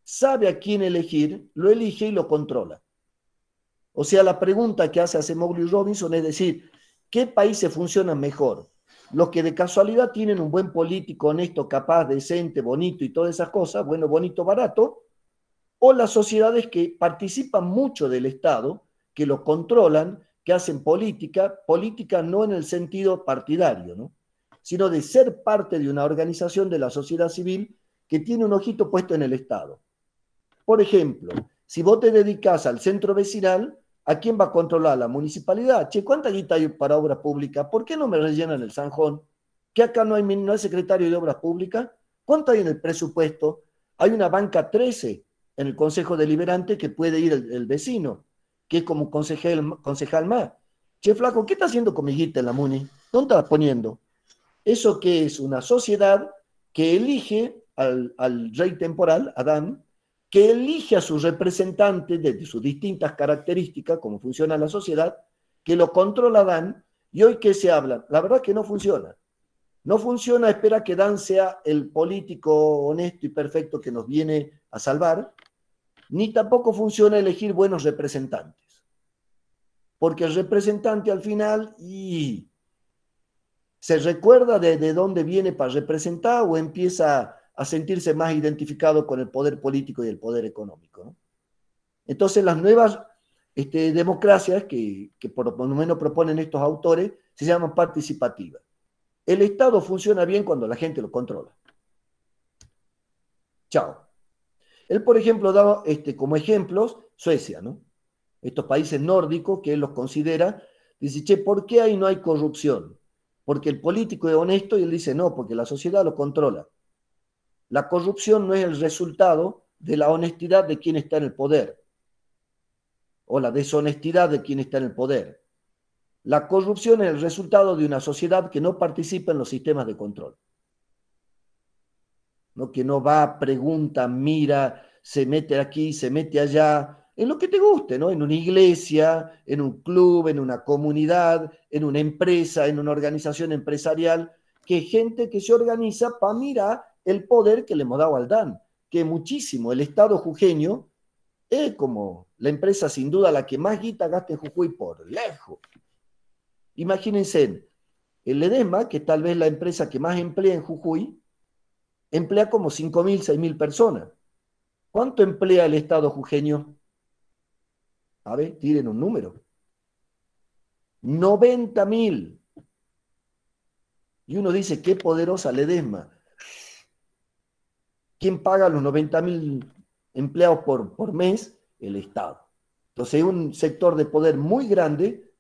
sabe a quién elegir, lo elige y lo controla? O sea, la pregunta que hace Acemoglu y Robinson es decir, ¿qué países funcionan mejor? Los que de casualidad tienen un buen político honesto, capaz, decente, bonito y todas esas cosas, bueno, bonito, barato, o las sociedades que participan mucho del Estado, que lo controlan, que hacen política no en el sentido partidario, ¿no?, sino de ser parte de una organización de la sociedad civil que tiene un ojito puesto en el Estado. Por ejemplo, si vos te dedicas al centro vecinal, ¿a quién va a controlar? La municipalidad. Che, ¿cuánta guita hay para obras públicas? ¿Por qué no me rellenan el zanjón? ¿Que acá no hay secretario de obras públicas? ¿Cuánto hay en el presupuesto? Hay una banca 13 en el Consejo Deliberante que puede ir el vecino, que es como concejal más. Che, flaco, ¿qué está haciendo con mi guita en la muni? ¿Dónde estás poniendo? Eso que es una sociedad que elige al rey temporal, Adán, que elige a sus representantes de sus distintas características, como funciona la sociedad, que lo controla Dan, y hoy ¿qué se habla? La verdad que no funciona. No funciona, espera que Dan sea el político honesto y perfecto que nos viene a salvar, ni tampoco funciona elegir buenos representantes. Porque el representante al final se recuerda de dónde viene para representar o empieza a sentirse más identificado con el poder político y el poder económico, ¿no? Entonces las nuevas democracias que por lo menos proponen estos autores se llaman participativas. El Estado funciona bien cuando la gente lo controla. Chao. Él, por ejemplo, da como ejemplos Suecia, ¿no? Estos países nórdicos que él los considera, dice, che, ¿por qué ahí no hay corrupción? Porque el político es honesto, y él dice, no, porque la sociedad lo controla. La corrupción no es el resultado de la honestidad de quien está en el poder o la deshonestidad de quien está en el poder. La corrupción es el resultado de una sociedad que no participa en los sistemas de control, ¿no? Que no va, pregunta, mira, se mete aquí, se mete allá, en lo que te guste, ¿no? En una iglesia, en un club, en una comunidad, en una empresa, en una organización empresarial, que es gente que se organiza para mirar el poder que le hemos dado al DAN, que muchísimo. El Estado jujeño es como la empresa sin duda la que más guita gasta en Jujuy por lejos. Imagínense, el Ledesma, que tal vez la empresa que más emplea en Jujuy, emplea como 5.000, 6.000 personas. ¿Cuánto emplea el Estado jujeño? A ver, tiren un número. 90.000. Y uno dice, qué poderosa Ledesma. ¿Quién paga los 90.000 empleados por mes? El Estado. Entonces es un sector de poder muy grande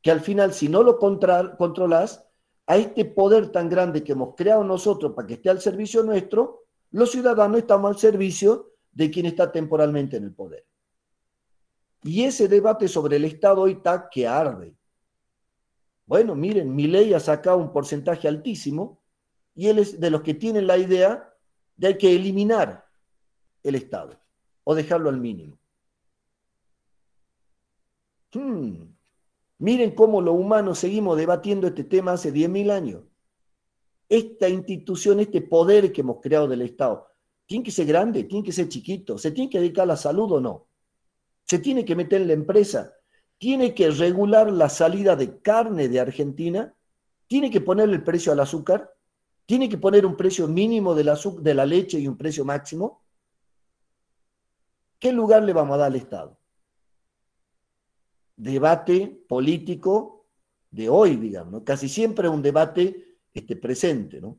que al final, si no lo controlas, a este poder tan grande que hemos creado nosotros para que esté al servicio nuestro, los ciudadanos estamos al servicio de quien está temporalmente en el poder. Y ese debate sobre el Estado hoy está que arde. Bueno, miren, Milei ha sacado un porcentaje altísimo y él es de los que tienen la idea de hay que eliminar el Estado o dejarlo al mínimo. Miren cómo los humanos seguimos debatiendo este tema hace 10.000 años. Esta institución, este poder que hemos creado del Estado, ¿tiene que ser grande? ¿Tiene que ser chiquito? ¿Se tiene que dedicar a la salud o no? ¿Se tiene que meter en la empresa? ¿Tiene que regular la salida de carne de Argentina? ¿Tiene que ponerle el precio al azúcar? ¿Tiene que poner un precio mínimo de la leche y un precio máximo? ¿Qué lugar le vamos a dar al Estado? Debate político de hoy, digamos, ¿no? Casi siempre es un debate presente, ¿no?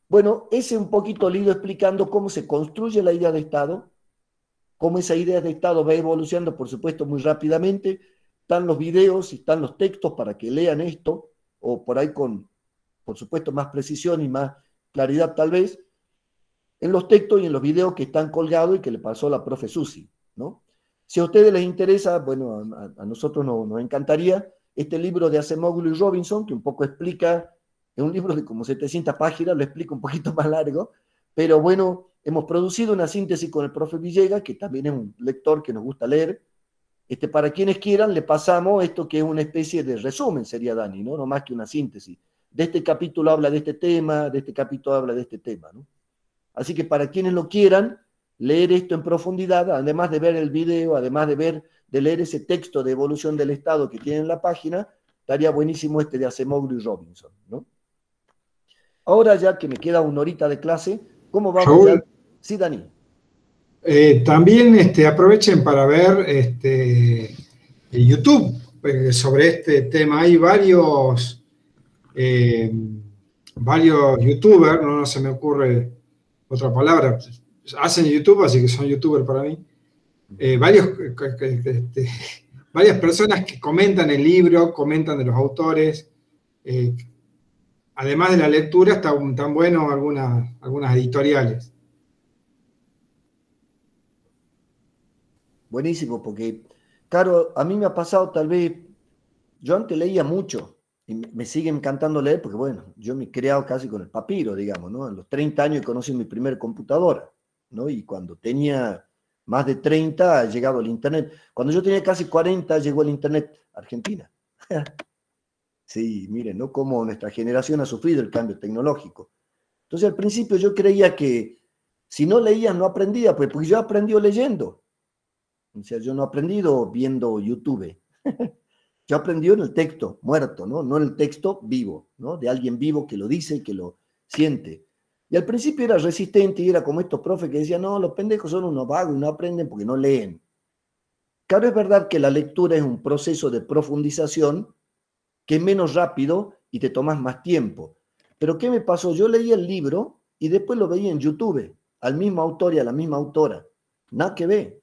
Bueno, ese es un poquito el ido explicando cómo se construye la idea de Estado, cómo esa idea de Estado va evolucionando, por supuesto, muy rápidamente. Están los videos y están los textos para que lean esto, o por ahí con, por supuesto, más precisión y más claridad tal vez, en los textos y en los videos que están colgados y que le pasó la profe Susi, ¿no? Si a ustedes les interesa, bueno, a nosotros nos encantaría este libro de Acemoglu y Robinson, que un poco explica, es un libro de como 700 páginas, lo explico un poquito más largo, pero bueno, hemos producido una síntesis con el profe Villegas, que también es un lector que nos gusta leer. Para quienes quieran, le pasamos esto que es una especie de resumen, sería Dani, ¿no? No más que una síntesis. De este capítulo habla de este tema, de este capítulo habla de este tema, ¿no? Así que para quienes lo quieran, leer esto en profundidad, además de ver el video, además de leer ese texto de evolución del Estado que tiene en la página, estaría buenísimo este de Acemoglu y Robinson, ¿no? Ahora ya que me queda una horita de clase, ¿cómo vamos Raúl, ya? Sí, Dani. también aprovechen para ver YouTube sobre este tema. Hay varios youtubers, no se me ocurre otra palabra, hacen YouTube, así que son youtubers para mí. Varias personas que comentan el libro, comentan de los autores. Además de la lectura, están buenos algunas editoriales. Buenísimo, porque, claro, a mí me ha pasado tal vez, yo antes leía mucho y me sigue encantando leer porque, bueno, yo me he creado casi con el papiro, digamos, ¿no? A los 30 años conocí mi primer computadora, ¿no? Y cuando tenía más de 30 ha llegado el Internet. Cuando yo tenía casi 40 llegó el Internet a Argentina. Sí, miren, ¿no? Cómo nuestra generación ha sufrido el cambio tecnológico. Entonces, al principio yo creía que si no leía no aprendía, pues porque yo aprendí leyendo. O sea, yo no he aprendido viendo YouTube. Yo aprendí en el texto muerto, ¿no? No en el texto vivo, ¿no? De alguien vivo que lo dice, que lo siente. Y al principio era resistente y era como estos profes que decían, no, los pendejos son unos vagos y no aprenden porque no leen. Claro, es verdad que la lectura es un proceso de profundización que es menos rápido y te tomas más tiempo. Pero ¿qué me pasó? Yo leí el libro y después lo veía en YouTube, al mismo autor y a la misma autora. Nada que ver.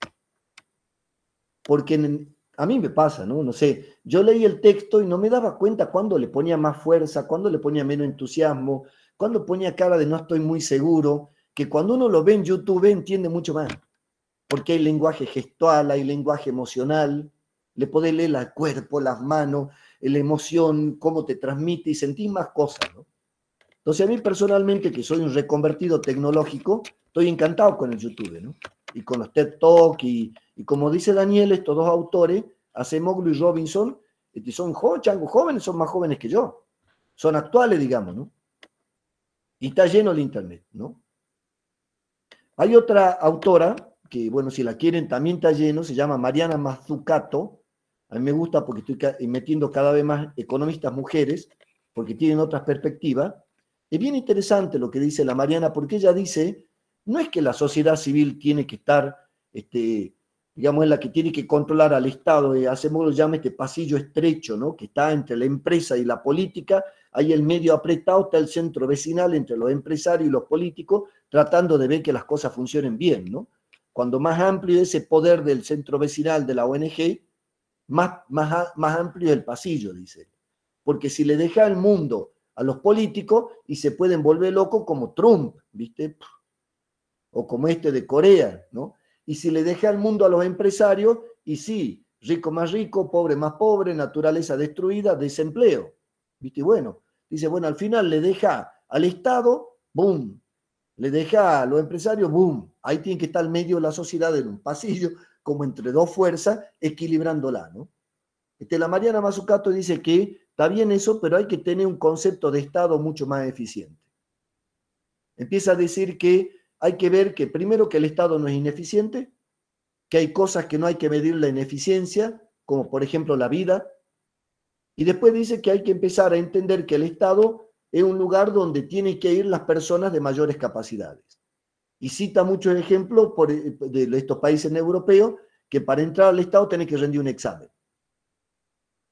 Porque a mí me pasa, ¿no? No sé, yo leí el texto y no me daba cuenta cuándo le ponía más fuerza, cuándo le ponía menos entusiasmo, cuándo ponía cara de no estoy muy seguro, que cuando uno lo ve en YouTube entiende mucho más. Porque hay lenguaje gestual, hay lenguaje emocional, le podés leer el cuerpo, las manos, la emoción, cómo te transmite y sentís más cosas, ¿no? Entonces a mí personalmente, que soy un reconvertido tecnológico, estoy encantado con el YouTube, ¿no? Y con los TED Talk y como dice Daniel, estos dos autores, Acemoglu y Robinson, son jóvenes, son más jóvenes que yo, son actuales, digamos, ¿no? Y está lleno el Internet, ¿no? Hay otra autora, que bueno, si la quieren también está lleno, se llama Mariana Mazzucato. A mí me gusta porque estoy metiendo cada vez más economistas mujeres, porque tienen otras perspectivas. Es bien interesante lo que dice la Mariana, porque ella dice, no es que la sociedad civil tiene que estar, digamos, es la que tiene que controlar al Estado, hacemos lo llama este pasillo estrecho, ¿no? Que está entre la empresa y la política, ahí el medio apretado, está el centro vecinal entre los empresarios y los políticos, tratando de ver que las cosas funcionen bien, ¿no? Cuando más amplio es ese poder del centro vecinal de la ONG, más amplio es el pasillo, dice. Porque si le deja el mundo a los políticos y se pueden volver locos como Trump, ¿viste? O como este de Corea, ¿no? Y si le deja el mundo a los empresarios, y sí, rico más rico, pobre más pobre, naturaleza destruida, desempleo, ¿viste? Bueno, dice, bueno, al final le deja Al Estado, boom, le deja a los empresarios, boom, ahí tiene que estar al medio de la sociedad en un pasillo, como entre dos fuerzas, equilibrándola, ¿no? La Mariana Mazzucato dice que está bien eso, pero hay que tener un concepto de Estado mucho más eficiente. Empieza a decir que hay que ver que primero que el Estado no es ineficiente, que hay cosas que no hay que medir la ineficiencia, como por ejemplo la vida, y después dice que hay que empezar a entender que el Estado es un lugar donde tienen que ir las personas de mayores capacidades. Y cita muchos ejemplos de estos países europeos que para entrar al Estado tienen que rendir un examen.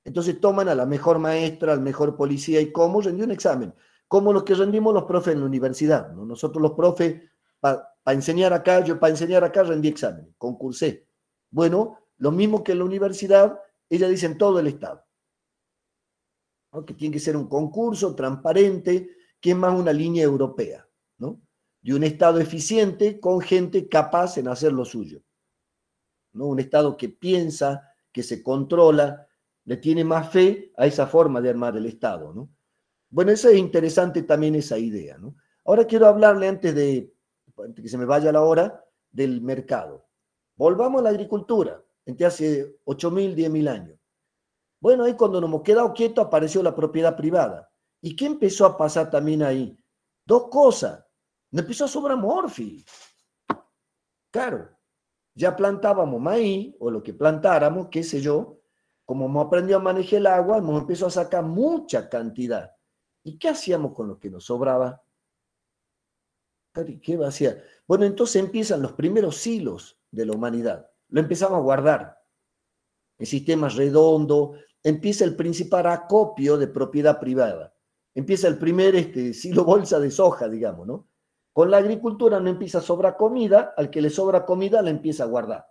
Entonces toman a la mejor maestra, al mejor policía, y ¿cómo? Rendir un examen. Como los que rendimos los profes en la universidad, ¿no? Nosotros los profes, para enseñar acá, yo para enseñar acá rendí examen, concursé. Bueno, lo mismo que en la universidad, ellas dicen todo el Estado, ¿no? Que tiene que ser un concurso transparente, que es más una línea europea, ¿no? De un Estado eficiente con gente capaz en hacer lo suyo, ¿no? Un Estado que piensa, que se controla, le tiene más fe a esa forma de armar el Estado, ¿no? Bueno, eso es interesante también, esa idea, ¿no? Ahora quiero hablarle, antes que se me vaya la hora, del mercado. Volvamos a la agricultura, entre hace 8.000, 10.000 años. Bueno, ahí cuando nos hemos quedado quietos apareció la propiedad privada. ¿Y qué empezó a pasar también ahí? Dos cosas. Nos empezó a sobrar morfi. Claro, ya plantábamos maíz, o lo que plantáramos, qué sé yo. Como hemos aprendido a manejar el agua, hemos empezado a sacar mucha cantidad. ¿Y qué hacíamos con lo que nos sobraba? ¿Qué hacía? Bueno, entonces empiezan los primeros silos de la humanidad. Lo empezamos a guardar en sistemas redondos. Empieza el principal acopio de propiedad privada. Empieza el primer silo bolsa de soja, digamos, ¿no? Con la agricultura no empieza a sobrar comida, al que le sobra comida la empieza a guardar.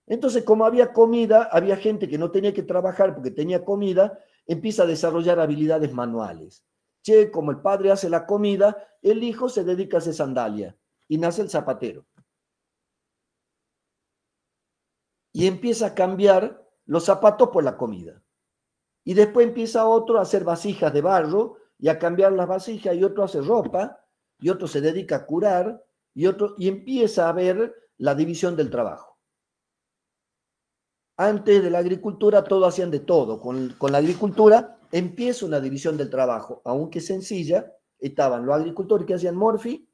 Entonces, como había comida, había gente que no tenía que trabajar porque tenía comida, empieza a desarrollar habilidades manuales. Che, como el padre hace la comida, el hijo se dedica a hacer sandalia y nace el zapatero. Y empieza a cambiar los zapatos por la comida. Y después empieza otro a hacer vasijas de barro y a cambiar las vasijas, y otro hace ropa, y otro se dedica a curar, y empieza a ver la división del trabajo. Antes de la agricultura todos hacían de todo. Con la agricultura empieza una división del trabajo, aunque sencilla. Estaban los agricultores que hacían morfi,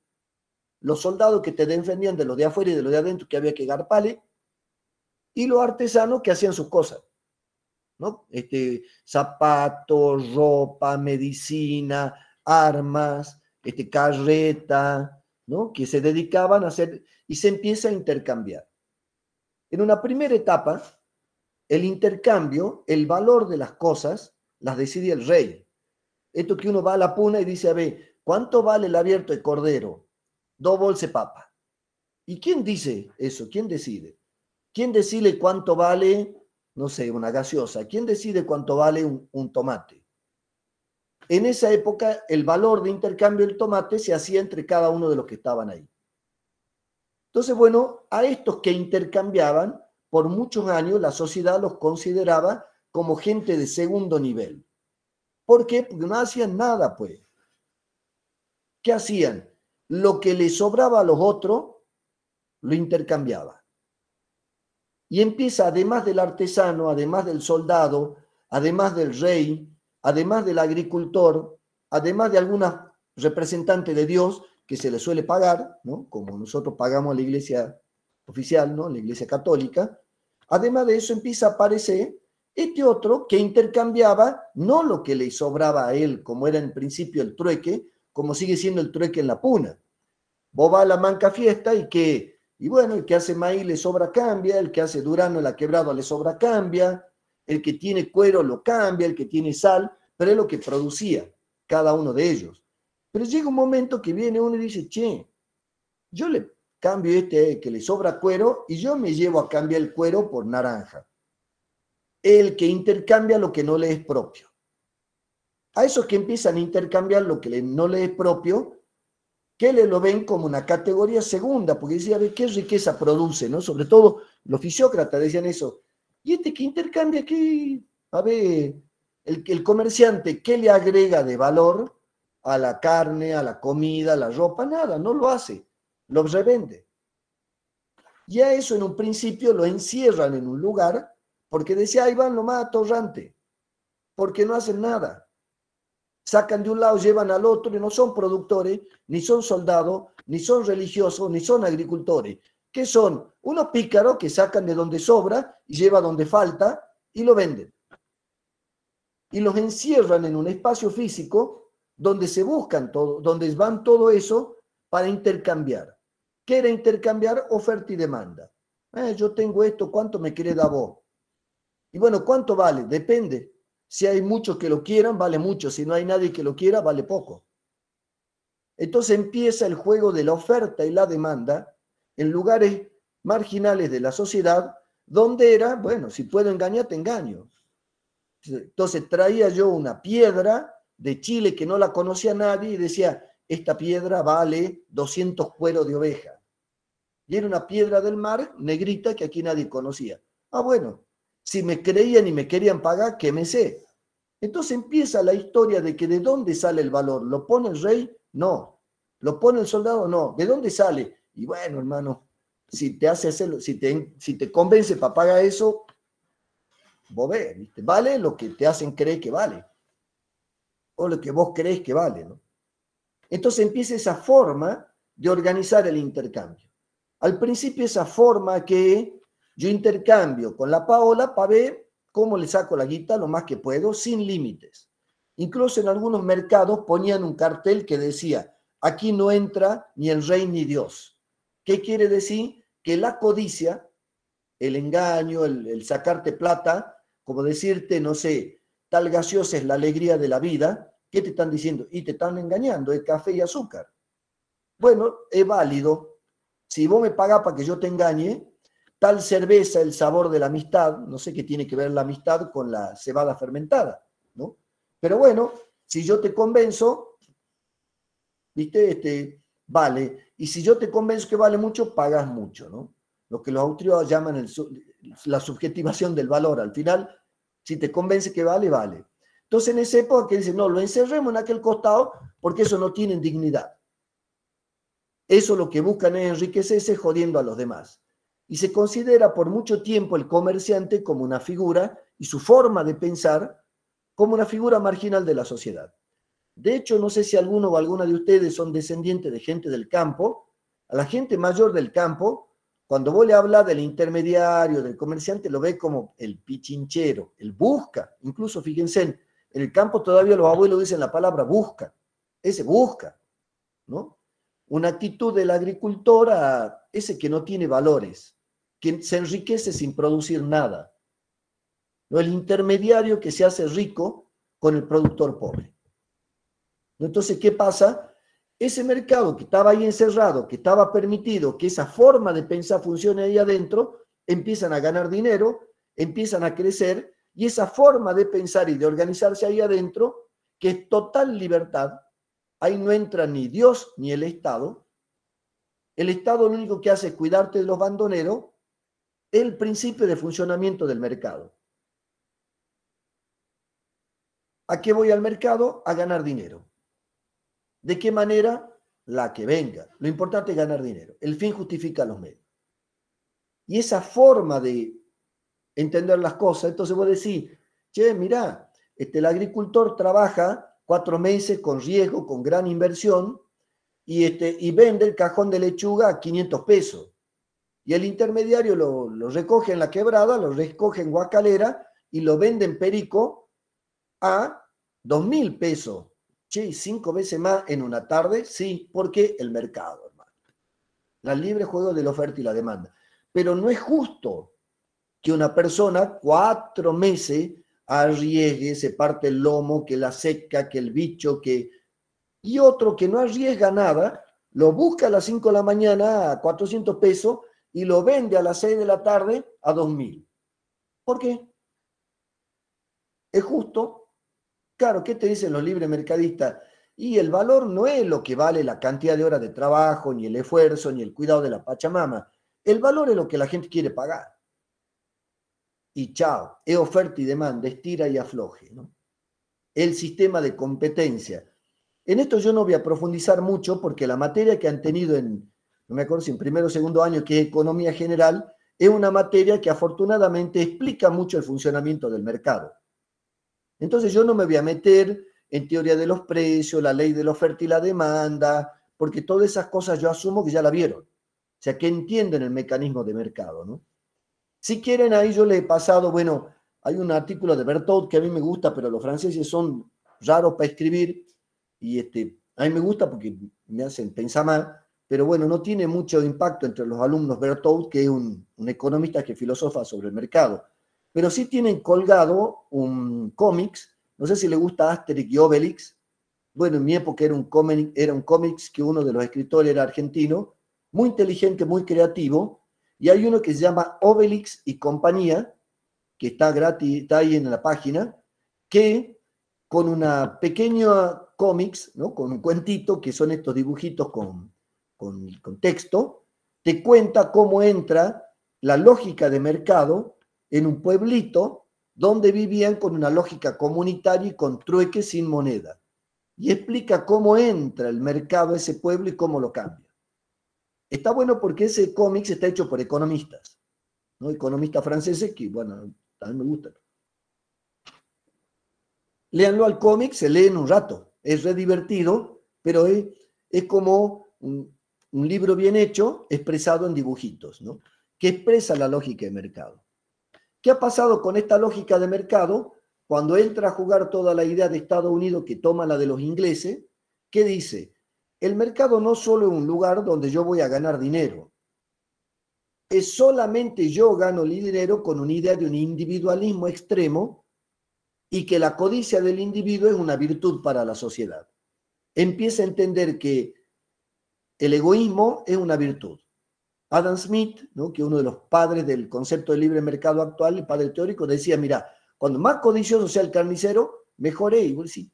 los soldados que te defendían de los de afuera y de los de adentro, que había que garpale, y los artesanos que hacían sus cosas, ¿no? Zapatos, ropa, medicina, armas, carreta, ¿no? Que se dedicaban a hacer, y se empieza a intercambiar. En una primera etapa, el intercambio, el valor de las cosas, las decide el rey. Esto que uno va a la puna y dice, a ver, ¿cuánto vale el abierto de cordero? 2 bolsas de papa. ¿Y quién dice eso? ¿Quién decide? ¿Quién decide cuánto vale, no sé, una gaseosa? ¿Quién decide cuánto vale un tomate? En esa época, el valor de intercambio del tomate se hacía entre cada uno de los que estaban ahí. Entonces, bueno, a estos que intercambiaban, por muchos años la sociedad los consideraba como gente de segundo nivel. ¿Por qué? Porque no hacían nada, pues. ¿Qué hacían? Lo que les sobraba a los otros, lo intercambiaban. Y empieza, además del artesano, además del soldado, además del rey, además del agricultor, además de algunos representantes de Dios que se les suele pagar, ¿no? Como nosotros pagamos a la iglesia oficial, ¿no? La iglesia católica. Además de eso empieza a aparecer este otro que intercambiaba no lo que le sobraba a él, como era en principio el trueque, como sigue siendo el trueque en la puna. Vos vas a la manca fiesta y bueno, el que hace maíz le sobra cambia, el que hace durazno en la quebrada le sobra cambia, el que tiene cuero lo cambia, el que tiene sal, pero es lo que producía cada uno de ellos. Pero llega un momento que viene uno y dice, che, yo le cambio que le sobra cuero y yo me llevo a cambiar el cuero por naranja. El que intercambia lo que no le es propio. A esos que empiezan a intercambiar lo que no le es propio, que le lo ven como una categoría segunda, porque decía, a ver, ¿qué riqueza produce? ¿No? Sobre todo los fisiócratas decían eso. Y que intercambia, ¿qué? A ver, el comerciante, ¿qué le agrega de valor a la carne, a la comida, a la ropa, nada, no lo hace, lo revende. Ya eso en un principio lo encierran en un lugar porque decía, ahí van lo más atorrante, porque no hacen nada. Sacan de un lado, llevan al otro y no son productores, ni son soldados, ni son religiosos, ni son agricultores. ¿Qué son? Unos pícaros que sacan de donde sobra y llevan donde falta y lo venden. Y los encierran en un espacio físico donde se buscan todo, donde van todo eso para intercambiar. ¿Qué era intercambiar? Oferta y demanda. Yo tengo esto, ¿cuánto me querés dar vos? Y bueno, ¿cuánto vale? Depende. Si hay muchos que lo quieran, vale mucho. Si no hay nadie que lo quiera, vale poco. Entonces empieza el juego de la oferta y la demanda en lugares marginales de la sociedad, donde era, bueno, si puedo engañar, te engaño. Entonces traía yo una piedra de Chile que no la conocía nadie y decía, esta piedra vale 200 cueros de oveja. Y era una piedra del mar, negrita, que aquí nadie conocía. Ah, bueno, si me creían y me querían pagar, que me sé. Entonces empieza la historia de que ¿de dónde sale el valor? ¿Lo pone el rey? No. ¿Lo pone el soldado? No. ¿De dónde sale? Y bueno, hermano, si te hace hacerlo, si te convence para pagar eso, vos ves, ¿viste? Vale lo que te hacen creer que vale. O lo que vos crees que vale, ¿no? Entonces empieza esa forma de organizar el intercambio. Al principio esa forma que yo intercambio con la Paola para ver cómo le saco la guita lo más que puedo, sin límites. Incluso en algunos mercados ponían un cartel que decía, aquí no entra ni el rey ni Dios. ¿Qué quiere decir? Que la codicia, el engaño, el sacarte plata, como decirte, no sé, tal gaseosa es la alegría de la vida, ¿qué te están diciendo? Y te están engañando, es café y azúcar. Bueno, es válido. Si vos me pagás para que yo te engañe, tal cerveza, el sabor de la amistad, no sé qué tiene que ver la amistad con la cebada fermentada, ¿no? Pero bueno, si yo te convenzo, ¿viste? Vale. Y si yo te convenzo que vale mucho, pagas mucho, ¿no? Lo que los austríacos llaman la subjetivación del valor. Al final, si te convence que vale, vale. Entonces, en esa época que dicen, no, lo encerremos en aquel costado porque eso no tiene dignidad. Eso lo que buscan es enriquecerse jodiendo a los demás. Y se considera por mucho tiempo el comerciante como una figura y su forma de pensar como una figura marginal de la sociedad. De hecho, no sé si alguno o alguna de ustedes son descendientes de gente del campo. A la gente mayor del campo, cuando vos le hablas del intermediario, del comerciante, lo ve como el pichinchero, el busca. Incluso, fíjense, en el campo todavía los abuelos dicen la palabra busca. Ese busca, ¿no? Una actitud del agricultor a ese que no tiene valores, que se enriquece sin producir nada. ¿No? El intermediario que se hace rico con el productor pobre. ¿No? Entonces, ¿qué pasa? Ese mercado que estaba ahí encerrado, que estaba permitido que esa forma de pensar funcione ahí adentro, empiezan a ganar dinero, empiezan a crecer, y esa forma de pensar y de organizarse ahí adentro, que es total libertad, ahí no entra ni Dios ni el Estado. El Estado lo único que hace es cuidarte de los bandoneros, el principio de funcionamiento del mercado. ¿A qué voy al mercado? A ganar dinero. ¿De qué manera? La que venga. Lo importante es ganar dinero. El fin justifica los medios. Y esa forma de entender las cosas, entonces vos decís, che, mirá, el agricultor trabaja 4 meses con riesgo, con gran inversión, y vende el cajón de lechuga a 500 pesos. Y el intermediario lo recoge en la quebrada, lo recoge en Guacalera y lo vende en Perico a 2.000 pesos. Che, 5 veces más en una tarde, sí, porque el mercado, hermano. La libre juego de la oferta y la demanda. Pero no es justo que una persona 4 meses arriesgue, se parte el lomo, que la seca, que el bicho, y otro que no arriesga nada, lo busca a las 5 de la mañana a 400 pesos y lo vende a las 6 de la tarde a 2.000. ¿Por qué? ¿Es justo? Claro, ¿qué te dicen los libres mercadistas? Y el valor no es lo que vale la cantidad de horas de trabajo, ni el esfuerzo, ni el cuidado de la Pachamama. El valor es lo que la gente quiere pagar. Y chao, es oferta y demanda, estira y afloje, ¿no? El sistema de competencia. En esto yo no voy a profundizar mucho porque la materia que han tenido no me acuerdo si en primero o segundo año, que es Economía General, es una materia que afortunadamente explica mucho el funcionamiento del mercado. Entonces yo no me voy a meter en teoría de los precios, la ley de la oferta y la demanda, porque todas esas cosas yo asumo que ya la vieron. O sea, que entienden el mecanismo de mercado, ¿no? Si quieren, ahí yo le he pasado, bueno, hay un artículo de Berthaud que a mí me gusta, pero los franceses son raros para escribir, y a mí me gusta porque me hacen pensar más, pero bueno, no tiene mucho impacto entre los alumnos Berthaud, que es un economista que filosofa sobre el mercado. Pero sí tienen colgado un cómics, no sé si le gusta Asterix y Obelix. Bueno, en mi época era un cómics que uno de los escritores era argentino, muy inteligente, muy creativo, y hay uno que se llama Obelix y compañía, que está gratis, está ahí en la página, que con una pequeña cómics, ¿no? Con un cuentito, que son estos dibujitos con texto, te cuenta cómo entra la lógica de mercado en un pueblito donde vivían con una lógica comunitaria y con trueque sin moneda. Y explica cómo entra el mercado a ese pueblo y cómo lo cambia. Está bueno porque ese cómic está hecho por economistas, ¿no? Economistas franceses que, bueno, a mí me gustan. Léanlo al cómic, se lee en un rato. Es re divertido, pero es como un libro bien hecho, expresado en dibujitos, ¿no? Que expresa la lógica de mercado. ¿Qué ha pasado con esta lógica de mercado? Cuando entra a jugar toda la idea de Estados Unidos, que toma la de los ingleses, ¿qué dice? El mercado no solo es un lugar donde yo voy a ganar dinero. Es solamente yo gano el dinero con una idea de un individualismo extremo y que la codicia del individuo es una virtud para la sociedad. Empieza a entender que el egoísmo es una virtud. Adam Smith, ¿no? Que es uno de los padres del concepto de libre mercado actual, el padre teórico, decía, mira, cuando más codicioso sea el carnicero, mejor es. Y vos decís,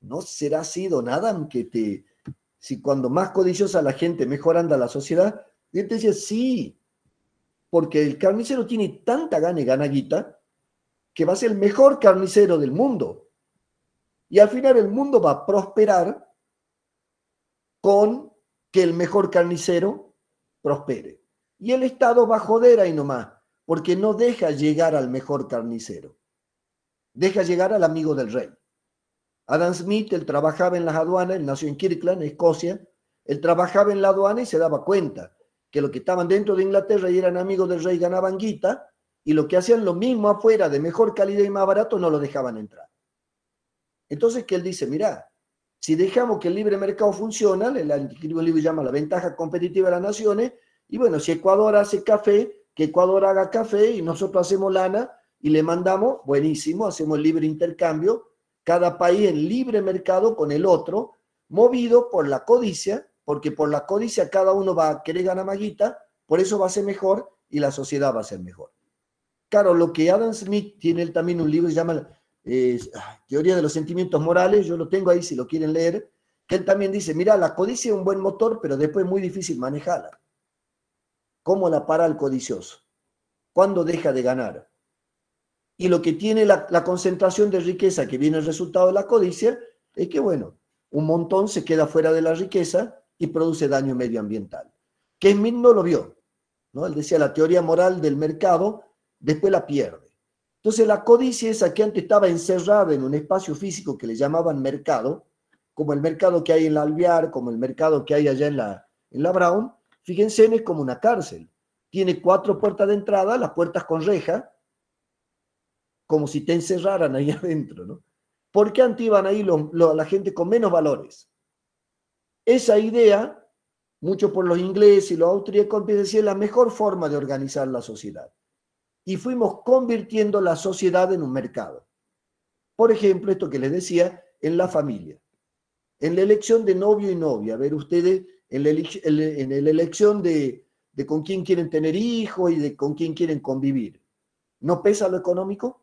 ¿no será así, don Adam, si cuando más codiciosa la gente, mejor anda la sociedad? Y él te decía, sí, porque el carnicero tiene tanta gana y gana guita que va a ser el mejor carnicero del mundo. Y al final el mundo va a prosperar con que el mejor carnicero prospere. Y el Estado va a joder ahí nomás, porque no deja llegar al mejor carnicero. Deja llegar al amigo del rey. Adam Smith, él trabajaba en las aduanas, él nació en Kirkland, Escocia, él trabajaba en la aduana y se daba cuenta que los que estaban dentro de Inglaterra y eran amigos del rey ganaban guita, y lo que hacían lo mismo afuera, de mejor calidad y más barato, no lo dejaban entrar. Entonces, que él dice, mira, si dejamos que el libre mercado funciona, el libro llama la ventaja competitiva de las naciones, y bueno, si Ecuador hace café, que Ecuador haga café y nosotros hacemos lana y le mandamos, buenísimo, hacemos libre intercambio, cada país en libre mercado con el otro, movido por la codicia, porque por la codicia cada uno va a querer ganar más guita, por eso va a ser mejor y la sociedad va a ser mejor. Claro, lo que Adam Smith tiene él también un libro que se llama Teoría de los Sentimientos Morales, yo lo tengo ahí si lo quieren leer, que él también dice, mira, la codicia es un buen motor, pero después es muy difícil manejarla. ¿Cómo la para el codicioso? ¿Cuándo deja de ganar? Y lo que tiene la concentración de riqueza que viene el resultado de la codicia es que, bueno, un montón se queda fuera de la riqueza y produce daño medioambiental. Que Smith no lo vio, ¿no? Él decía, la teoría moral del mercado después la pierde. Entonces la codicia esa que antes estaba encerrada en un espacio físico que le llamaban mercado, como el mercado que hay en la Alvear, como el mercado que hay allá en la Brown, fíjense, es como una cárcel. Tiene 4 puertas de entrada, las puertas con reja, como si te encerraran ahí adentro, ¿no? ¿Por qué antes iban ahí la gente con menos valores? Esa idea, mucho por los ingleses y los austríacos, decía la mejor forma de organizar la sociedad. Y fuimos convirtiendo la sociedad en un mercado. Por ejemplo, esto que les decía, en la familia. En la elección de novio y novia, a ver ustedes, en la elección de con quién quieren tener hijos y de con quién quieren convivir. ¿No pesa lo económico?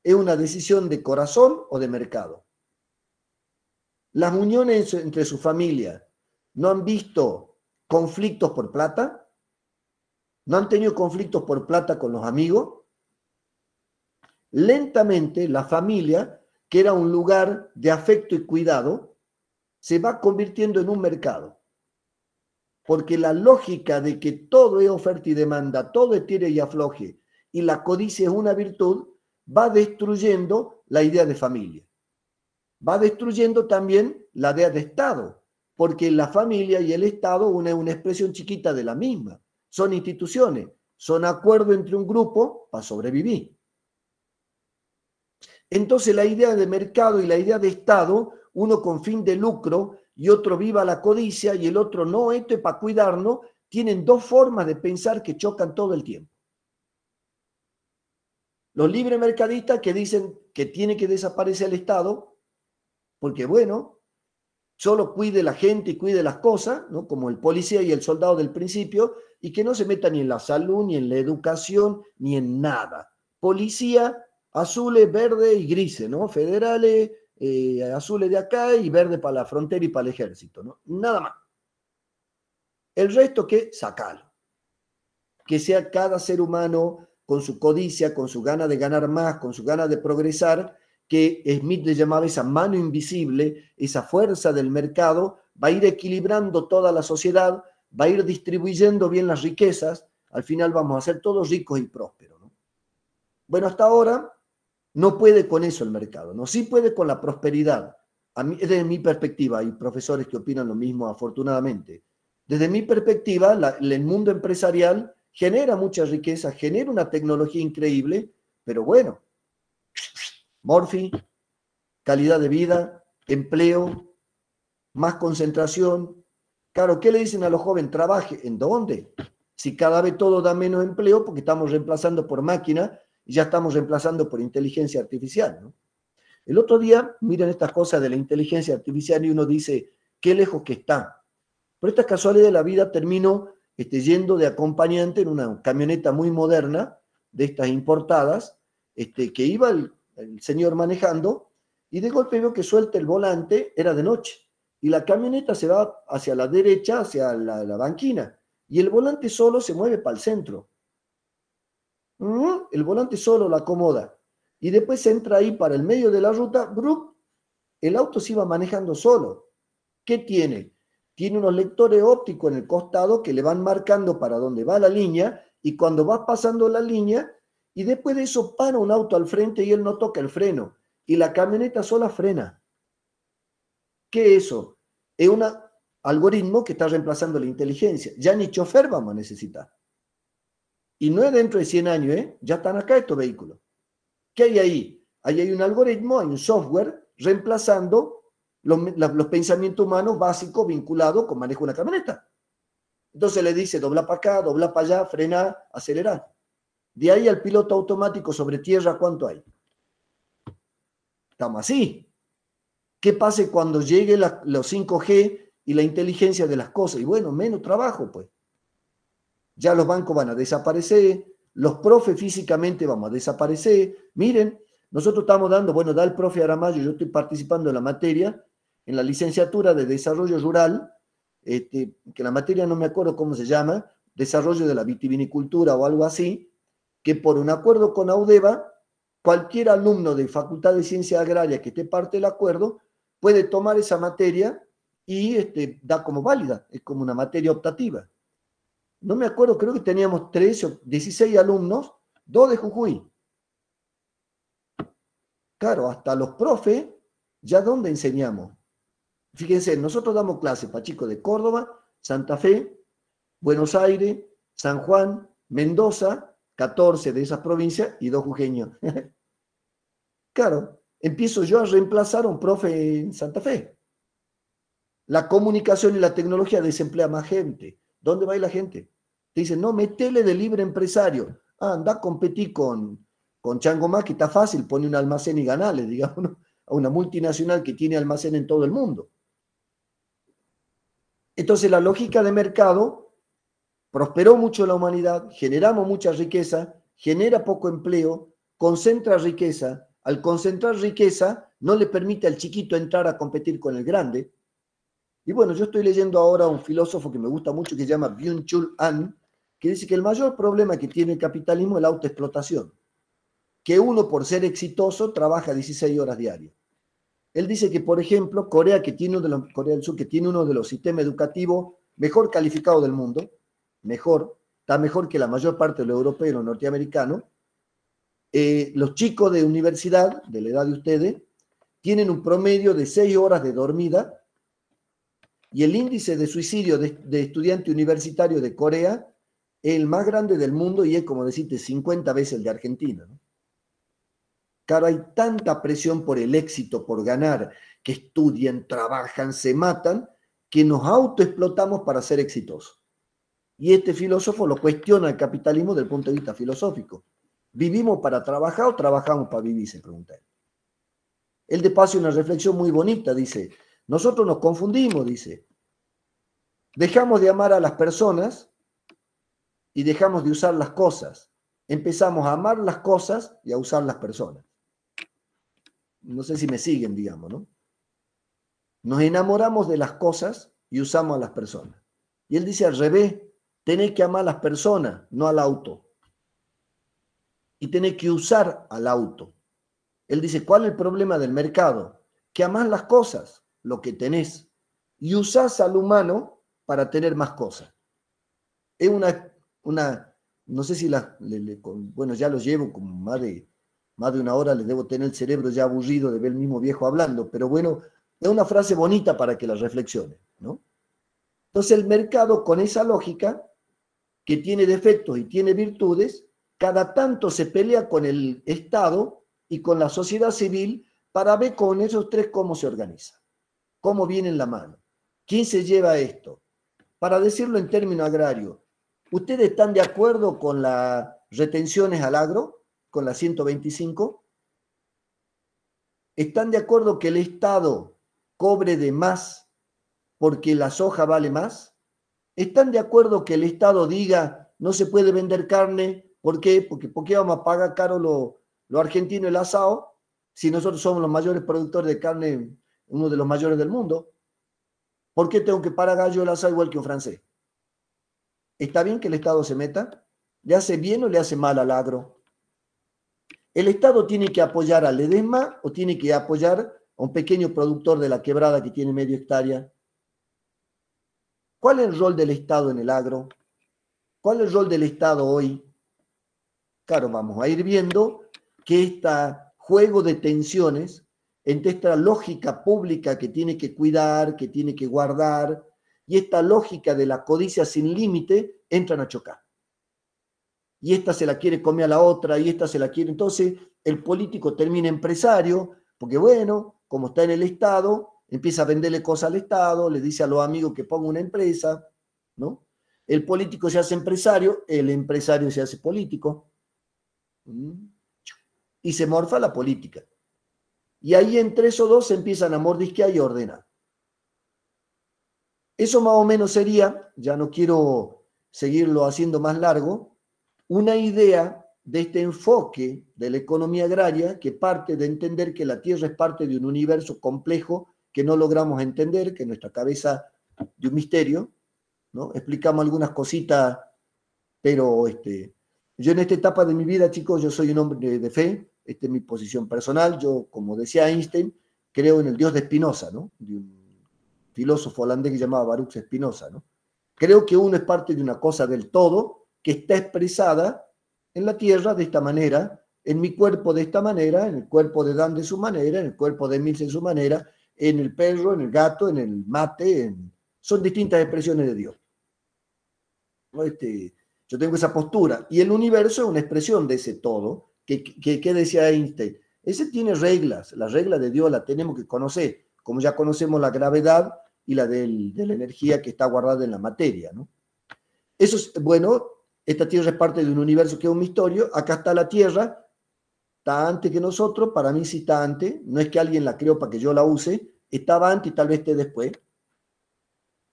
¿Es una decisión de corazón o de mercado? Las uniones entre su familia no han visto conflictos por plata, no han tenido conflictos por plata con los amigos. Lentamente la familia que era un lugar de afecto y cuidado, se va convirtiendo en un mercado. Porque la lógica de que todo es oferta y demanda, todo es tire y afloje, y la codicia es una virtud, va destruyendo la idea de familia. Va destruyendo también la idea de Estado, porque la familia y el Estado una expresión chiquita de la misma. Son instituciones, son acuerdos entre un grupo para sobrevivir. Entonces la idea de mercado y la idea de Estado, uno con fin de lucro y otro viva la codicia y el otro no, esto es para cuidarnos, tienen dos formas de pensar que chocan todo el tiempo. Los libres mercadistas que dicen que tiene que desaparecer el Estado, porque bueno, solo cuide la gente y cuide las cosas, ¿no? Como el policía y el soldado del principio, y que no se meta ni en la salud, ni en la educación, ni en nada. Policía, azules, verde y grises, ¿no? Federales, azules de acá y verde para la frontera y para el ejército, ¿no? Nada más. El resto, ¿qué? Sacalo. Que sea cada ser humano con su codicia, con su gana de ganar más, con su gana de progresar, que Smith le llamaba esa mano invisible, esa fuerza del mercado, va a ir equilibrando toda la sociedad, va a ir distribuyendo bien las riquezas, al final vamos a ser todos ricos y prósperos, ¿no? Bueno, hasta ahora no puede con eso el mercado, ¿no? Sí puede con la prosperidad. A mí, desde mi perspectiva, hay profesores que opinan lo mismo, afortunadamente. Desde mi perspectiva, el mundo empresarial genera mucha riqueza, genera una tecnología increíble, pero bueno, Morphy, calidad de vida, empleo, más concentración. Claro, ¿qué le dicen a los jóvenes? Trabaje. ¿En dónde? Si cada vez todo da menos empleo porque estamos reemplazando por máquina y ya estamos reemplazando por inteligencia artificial, ¿no? El otro día, miren estas cosas de la inteligencia artificial y uno dice, qué lejos que está. Por esta casualidad de la vida termino yendo de acompañante en una camioneta muy moderna, de estas importadas, que iba el señor manejando, y de golpe veo que suelta el volante, era de noche, y la camioneta se va hacia la derecha, hacia la banquina, y el volante solo se mueve para el centro. El volante solo la acomoda, y después entra ahí para el medio de la ruta, ¡brup! El auto se iba manejando solo. ¿Qué tiene? Tiene unos lectores ópticos en el costado que le van marcando para dónde va la línea, y cuando va pasando la línea, y después de eso para un auto al frente y él no toca el freno, y la camioneta sola frena. ¿Qué es eso? Es un algoritmo que está reemplazando la inteligencia. Ya ni chofer vamos a necesitar. Y no es dentro de 100 años, ¿eh? Ya están acá estos vehículos. ¿Qué hay ahí? Ahí hay un algoritmo, hay un software reemplazando los pensamientos humanos básicos vinculados con manejo de una camioneta. Entonces le dice, dobla para acá, dobla para allá, frena, acelerar. De ahí al piloto automático sobre tierra, ¿cuánto hay? Estamos así. ¿Qué pasa cuando llegue los 5G y la inteligencia de las cosas? Y bueno, menos trabajo, pues. Ya los bancos van a desaparecer, los profes físicamente vamos a desaparecer. Miren, nosotros estamos dando, bueno, da el profe Aramayo, yo estoy participando en la materia, en la licenciatura de Desarrollo Rural, que la materia no me acuerdo cómo se llama, Desarrollo de la Vitivinicultura o algo así, que por un acuerdo con Audeva, cualquier alumno de Facultad de Ciencias Agrarias que esté parte del acuerdo puede tomar esa materia y da como válida, es como una materia optativa. No me acuerdo, creo que teníamos 13 o 16 alumnos, 2 de Jujuy. Claro, hasta los profes, ¿ya dónde enseñamos? Fíjense, nosotros damos clases para chicos de Córdoba, Santa Fe, Buenos Aires, San Juan, Mendoza, 14 de esas provincias y 2 jujeños. Claro, empiezo yo a reemplazar a un profe en Santa Fe. La comunicación y la tecnología desemplea más gente. ¿Dónde va a ir la gente? Te dicen, no, metele de libre empresario. Ah, anda a competir con Changomá, que está fácil, pone un almacén y ganale, digamos, ¿no? A una multinacional que tiene almacén en todo el mundo. Entonces la lógica de mercado prosperó mucho la humanidad, generamos mucha riqueza, genera poco empleo, concentra riqueza. Al concentrar riqueza, no le permite al chiquito entrar a competir con el grande. Y bueno, yo estoy leyendo ahora a un filósofo que me gusta mucho que se llama Byung-Chul Han, que dice que el mayor problema que tiene el capitalismo es la autoexplotación. que uno por ser exitoso trabaja 16 horas diarias. Él dice que, por ejemplo, Corea del Sur, que tiene uno de los sistemas educativos mejor calificados del mundo, está mejor que la mayor parte de los europeos y los norteamericanos, los chicos de universidad, de la edad de ustedes, tienen un promedio de 6 horas de dormida y el índice de suicidio de estudiante universitario de Corea es el más grande del mundo y es, como decirte, 50 veces el de Argentina, ¿no? Claro, hay tanta presión por el éxito, por ganar, que estudian, trabajan, se matan, que nos autoexplotamos para ser exitosos. Y este filósofo lo cuestiona el capitalismo desde el punto de vista filosófico. ¿Vivimos para trabajar o trabajamos para vivir?, se pregunta él. Él de paso una reflexión muy bonita, dice, nosotros nos confundimos, dice, dejamos de amar a las personas y dejamos de usar las cosas. Empezamos a amar las cosas y a usar las personas. No sé si me siguen, digamos, ¿no? Nos enamoramos de las cosas y usamos a las personas. Y él dice al revés, tenés que amar a las personas, no al auto. Y tenés que usar al auto. Él dice, ¿cuál es el problema del mercado? Que amás las cosas, lo que tenés, y usás al humano para tener más cosas. Es no sé si bueno, ya los llevo como más de una hora, les debo tener el cerebro ya aburrido de ver el mismo viejo hablando, pero bueno, es una frase bonita para que la reflexione, ¿no? Entonces el mercado, con esa lógica, que tiene defectos y tiene virtudes, cada tanto se pelea con el Estado y con la sociedad civil para ver con esos tres cómo se organiza, cómo viene en la mano, quién se lleva esto. Para decirlo en términos agrarios, ¿ustedes están de acuerdo con las retenciones al agro, con la 125? ¿Están de acuerdo que el Estado cobre de más porque la soja vale más? ¿Están de acuerdo que el Estado diga no se puede vender carne? ¿Por qué? Porque ¿por qué vamos a pagar caro lo argentino el asado si nosotros somos los mayores productores de carne, uno de los mayores del mundo? ¿Por qué tengo que pagar yo el asado igual que un francés? ¿Está bien que el Estado se meta? ¿Le hace bien o le hace mal al agro? ¿El Estado tiene que apoyar al Ledesma o tiene que apoyar a un pequeño productor de la quebrada que tiene medio hectárea? ¿Cuál es el rol del Estado en el agro? ¿Cuál es el rol del Estado hoy? Claro, vamos a ir viendo que este juego de tensiones entre esta lógica pública que tiene que cuidar, que tiene que guardar, y esta lógica de la codicia sin límite, entran a chocar. Y esta se la quiere comer a la otra, y esta se la quiere. Entonces, el político termina empresario, porque bueno, como está en el Estado, empieza a venderle cosas al Estado, le dice a los amigos que ponga una empresa, ¿no? El político se hace empresario, el empresario se hace político, y se morfa la política. Y ahí entre esos dos se empiezan a mordisquear y ordenar. Eso más o menos sería, ya no quiero seguirlo haciendo más largo, una idea de este enfoque de la economía agraria que parte de entender que la Tierra es parte de un universo complejo que no logramos entender, que nuestra cabeza de un misterio, ¿no? Explicamos algunas cositas, pero yo en esta etapa de mi vida, chicos, yo soy un hombre de fe, esta es mi posición personal, yo, como decía Einstein, creo en el Dios de Spinoza, ¿no? De un filósofo holandés que llamaba Baruch Spinoza, ¿no? Creo que uno es parte de una cosa del todo que está expresada en la Tierra de esta manera, en mi cuerpo de esta manera, en el cuerpo de Dan de su manera, en el cuerpo de Mills de su manera, en el perro, en el gato, en el mate, son distintas expresiones de Dios. Yo tengo esa postura, y el universo es una expresión de ese todo, que decía Einstein, ese tiene reglas, la regla de Dios la tenemos que conocer, como ya conocemos la gravedad y la de la energía que está guardada en la materia, ¿no? Eso es, bueno, esta Tierra es parte de un universo que es un misterio, acá está la Tierra, está antes que nosotros, para mí sí está antes, no es que alguien la creó para que yo la use, estaba antes y tal vez esté después.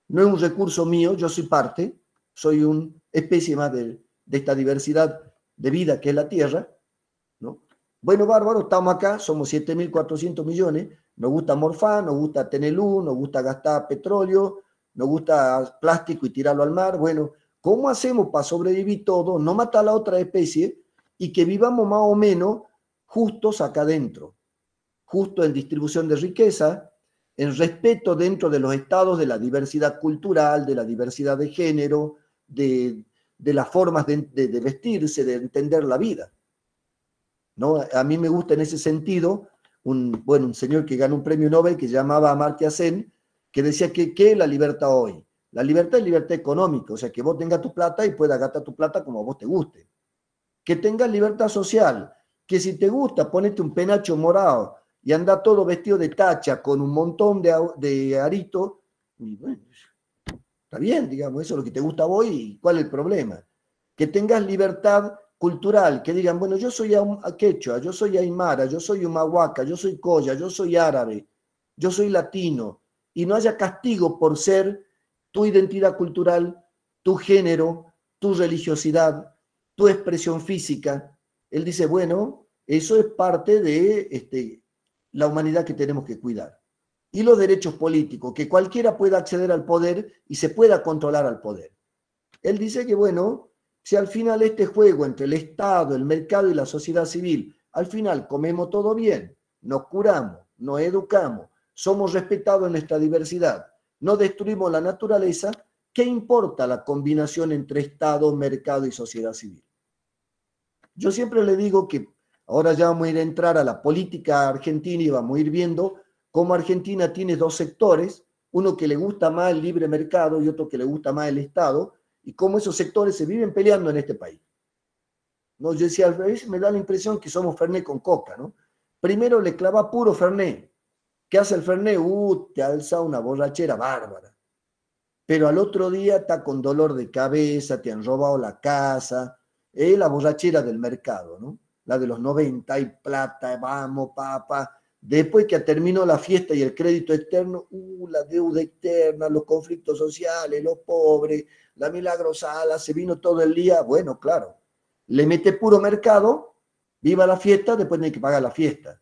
No es un recurso mío, yo soy parte, soy una especie más de esta diversidad de vida que es la Tierra, ¿no? Bueno, bárbaro, estamos acá, somos 7.400 millones, nos gusta morfar, nos gusta tener luz, nos gusta gastar petróleo, nos gusta plástico y tirarlo al mar. Bueno, ¿cómo hacemos para sobrevivir todo, no matar a la otra especie y que vivamos más o menos justos acá adentro, justo en distribución de riqueza, en respeto dentro de los estados de la diversidad cultural, de la diversidad de género, de las formas de vestirse, de entender la vida, ¿no? A mí me gusta en ese sentido un señor que ganó un premio Nobel que llamaba Amartya Sen, que decía que ¿qué es la libertad hoy? La libertad es libertad económica, o sea, que vos tengas tu plata y puedas gastar tu plata como a vos te guste. Que tengas libertad social, que si te gusta ponete un penacho morado y anda todo vestido de tacha con un montón de arito, y bueno, está bien, digamos, eso es lo que te gusta a vos y ¿cuál es el problema? Que tengas libertad cultural, que digan, bueno, yo soy quechua, yo soy aymara, yo soy humahuaca, yo soy colla, yo soy árabe, yo soy latino, y no haya castigo por ser tu identidad cultural, tu género, tu religiosidad, tu expresión física. Él dice, bueno, eso es parte de la humanidad que tenemos que cuidar. Y los derechos políticos, que cualquiera pueda acceder al poder y se pueda controlar al poder. Él dice que, bueno, si al final este juego entre el Estado, el mercado y la sociedad civil, al final comemos todo bien, nos curamos, nos educamos, somos respetados en nuestra diversidad, no destruimos la naturaleza, ¿qué importa la combinación entre Estado, mercado y sociedad civil? Yo siempre le digo que ahora ya vamos a ir a entrar a la política argentina y vamos a ir viendo cómo Argentina tiene dos sectores, uno que le gusta más el libre mercado y otro que le gusta más el Estado, y cómo esos sectores se viven peleando en este país. ¿No? Yo decía, a veces me da la impresión que somos Fernet con coca, ¿no? Primero le clava puro Fernet. ¿Qué hace el Fernet? Te alza una borrachera bárbara. Pero al otro día está con dolor de cabeza, te han robado la casa, la borrachera del mercado, ¿no? La de los 90, hay plata, vamos, papá. Después que terminó la fiesta y el crédito externo, la deuda externa, los conflictos sociales, los pobres, la milagrosala, se vino todo el día. Bueno, claro, le mete puro mercado, viva la fiesta, después tiene que pagar la fiesta.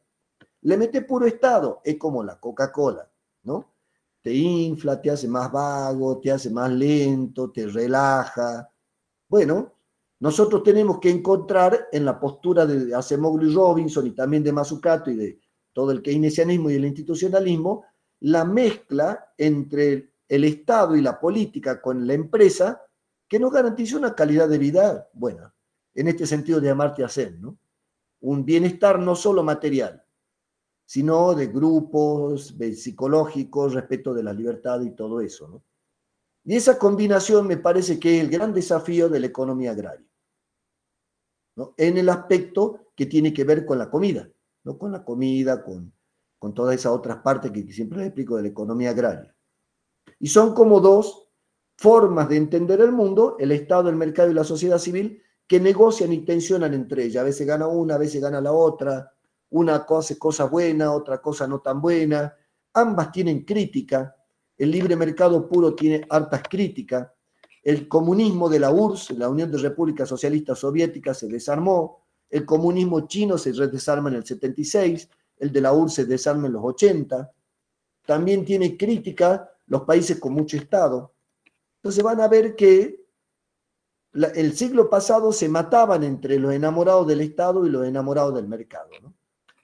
Le mete puro Estado, es como la Coca-Cola, ¿no? Te infla, te hace más vago, te hace más lento, te relaja. Bueno, nosotros tenemos que encontrar en la postura de Acemoglu y Robinson y también de Mazzucato y de todo el keynesianismo y el institucionalismo, la mezcla entre el Estado y la política con la empresa que nos garantice una calidad de vida buena. En este sentido de Amartya Sen, ¿no? Un bienestar no solo material, sino de grupos, de psicológicos, respeto de la libertad y todo eso, ¿no? Y esa combinación me parece que es el gran desafío de la economía agraria, ¿no? En el aspecto que tiene que ver con la comida, ¿no? Con la comida, con todas esas otras partes que siempre les explico de la economía agraria. Y son como dos formas de entender el mundo, el Estado, el mercado y la sociedad civil, que negocian y tensionan entre ellas. A veces gana una, a veces gana la otra. Una hace cosas buenas, otra cosa no tan buena. Ambas tienen crítica. El libre mercado puro tiene hartas críticas. El comunismo de la URSS, la Unión de Repúblicas Socialistas Soviéticas, se desarmó. El comunismo chino se desarma en el 76. El de la URSS se desarma en los 80. También tiene crítica los países con mucho Estado. Entonces van a ver que el siglo pasado se mataban entre los enamorados del Estado y los enamorados del mercado, ¿no?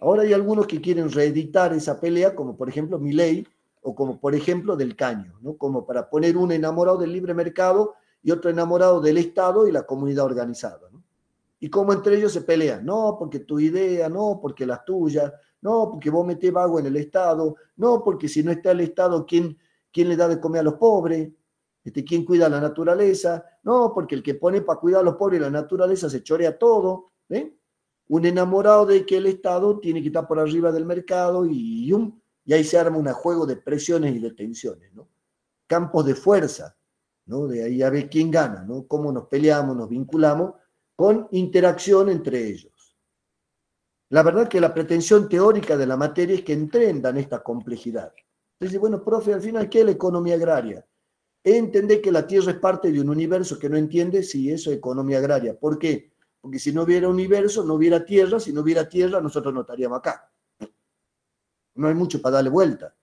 Ahora hay algunos que quieren reeditar esa pelea, como por ejemplo Milei, o como por ejemplo Del Caño, ¿no? Como para poner un enamorado del libre mercado y otro enamorado del Estado y la comunidad organizada, ¿no? Y como entre ellos se pelean, no, porque tu idea, no, porque las tuyas, no, porque vos metés vago en el Estado, no, porque si no está el Estado, ¿quién le da de comer a los pobres? ¿Quién cuida la naturaleza? No, porque el que pone para cuidar a los pobres y la naturaleza se chorea todo, ¿eh? Un enamorado de que el Estado tiene que estar por arriba del mercado y ahí se arma un juego de presiones y de tensiones, ¿no? Campos de fuerza, ¿no? De ahí a ver quién gana, ¿no? Cómo nos peleamos, nos vinculamos con interacción entre ellos. La verdad que la pretensión teórica de la materia es que entiendan esta complejidad. Entonces, bueno, profe, al final, ¿qué es la economía agraria? Entender que la Tierra es parte de un universo que no entiende, sí, eso es economía agraria. ¿Por qué? Porque si no hubiera universo, no hubiera tierra. Si no hubiera tierra, nosotros no estaríamos acá. No hay mucho para darle vuelta.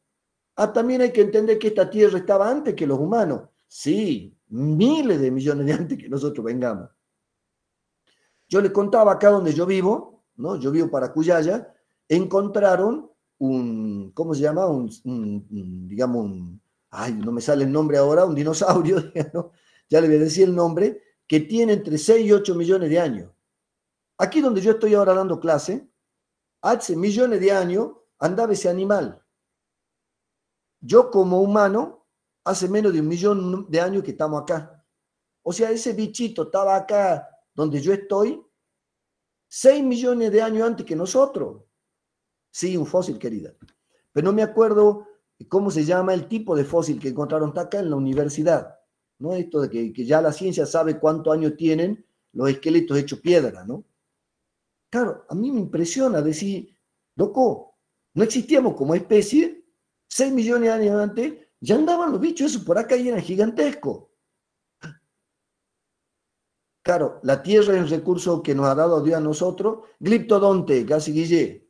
También hay que entender que esta tierra estaba antes que los humanos. Sí, miles de millones de antes que nosotros vengamos. Yo le contaba acá donde yo vivo, ¿no? Yo vivo para Cuyaya, encontraron ¿cómo se llama? Digamos, ay, no me sale el nombre ahora, un dinosaurio, ¿no? Ya le voy a decir el nombre, que tiene entre 6 y 8 millones de años. Aquí donde yo estoy ahora dando clase, hace millones de años andaba ese animal. Yo como humano, hace menos de 1 millón de años que estamos acá. O sea, ese bichito estaba acá donde yo estoy 6 millones de años antes que nosotros. Sí, un fósil, querida. Pero no me acuerdo cómo se llama el tipo de fósil que encontraron acá en la universidad. ¿No? Esto de que ya la ciencia sabe cuántos años tienen los esqueletos hechos piedra, ¿no? Claro, a mí me impresiona decir, loco, no existíamos como especie, 6 millones de años antes, ya andaban los bichos esos por acá y eran gigantescos. Claro, la Tierra es el recurso que nos ha dado Dios a nosotros. Gliptodonte, casi Guille,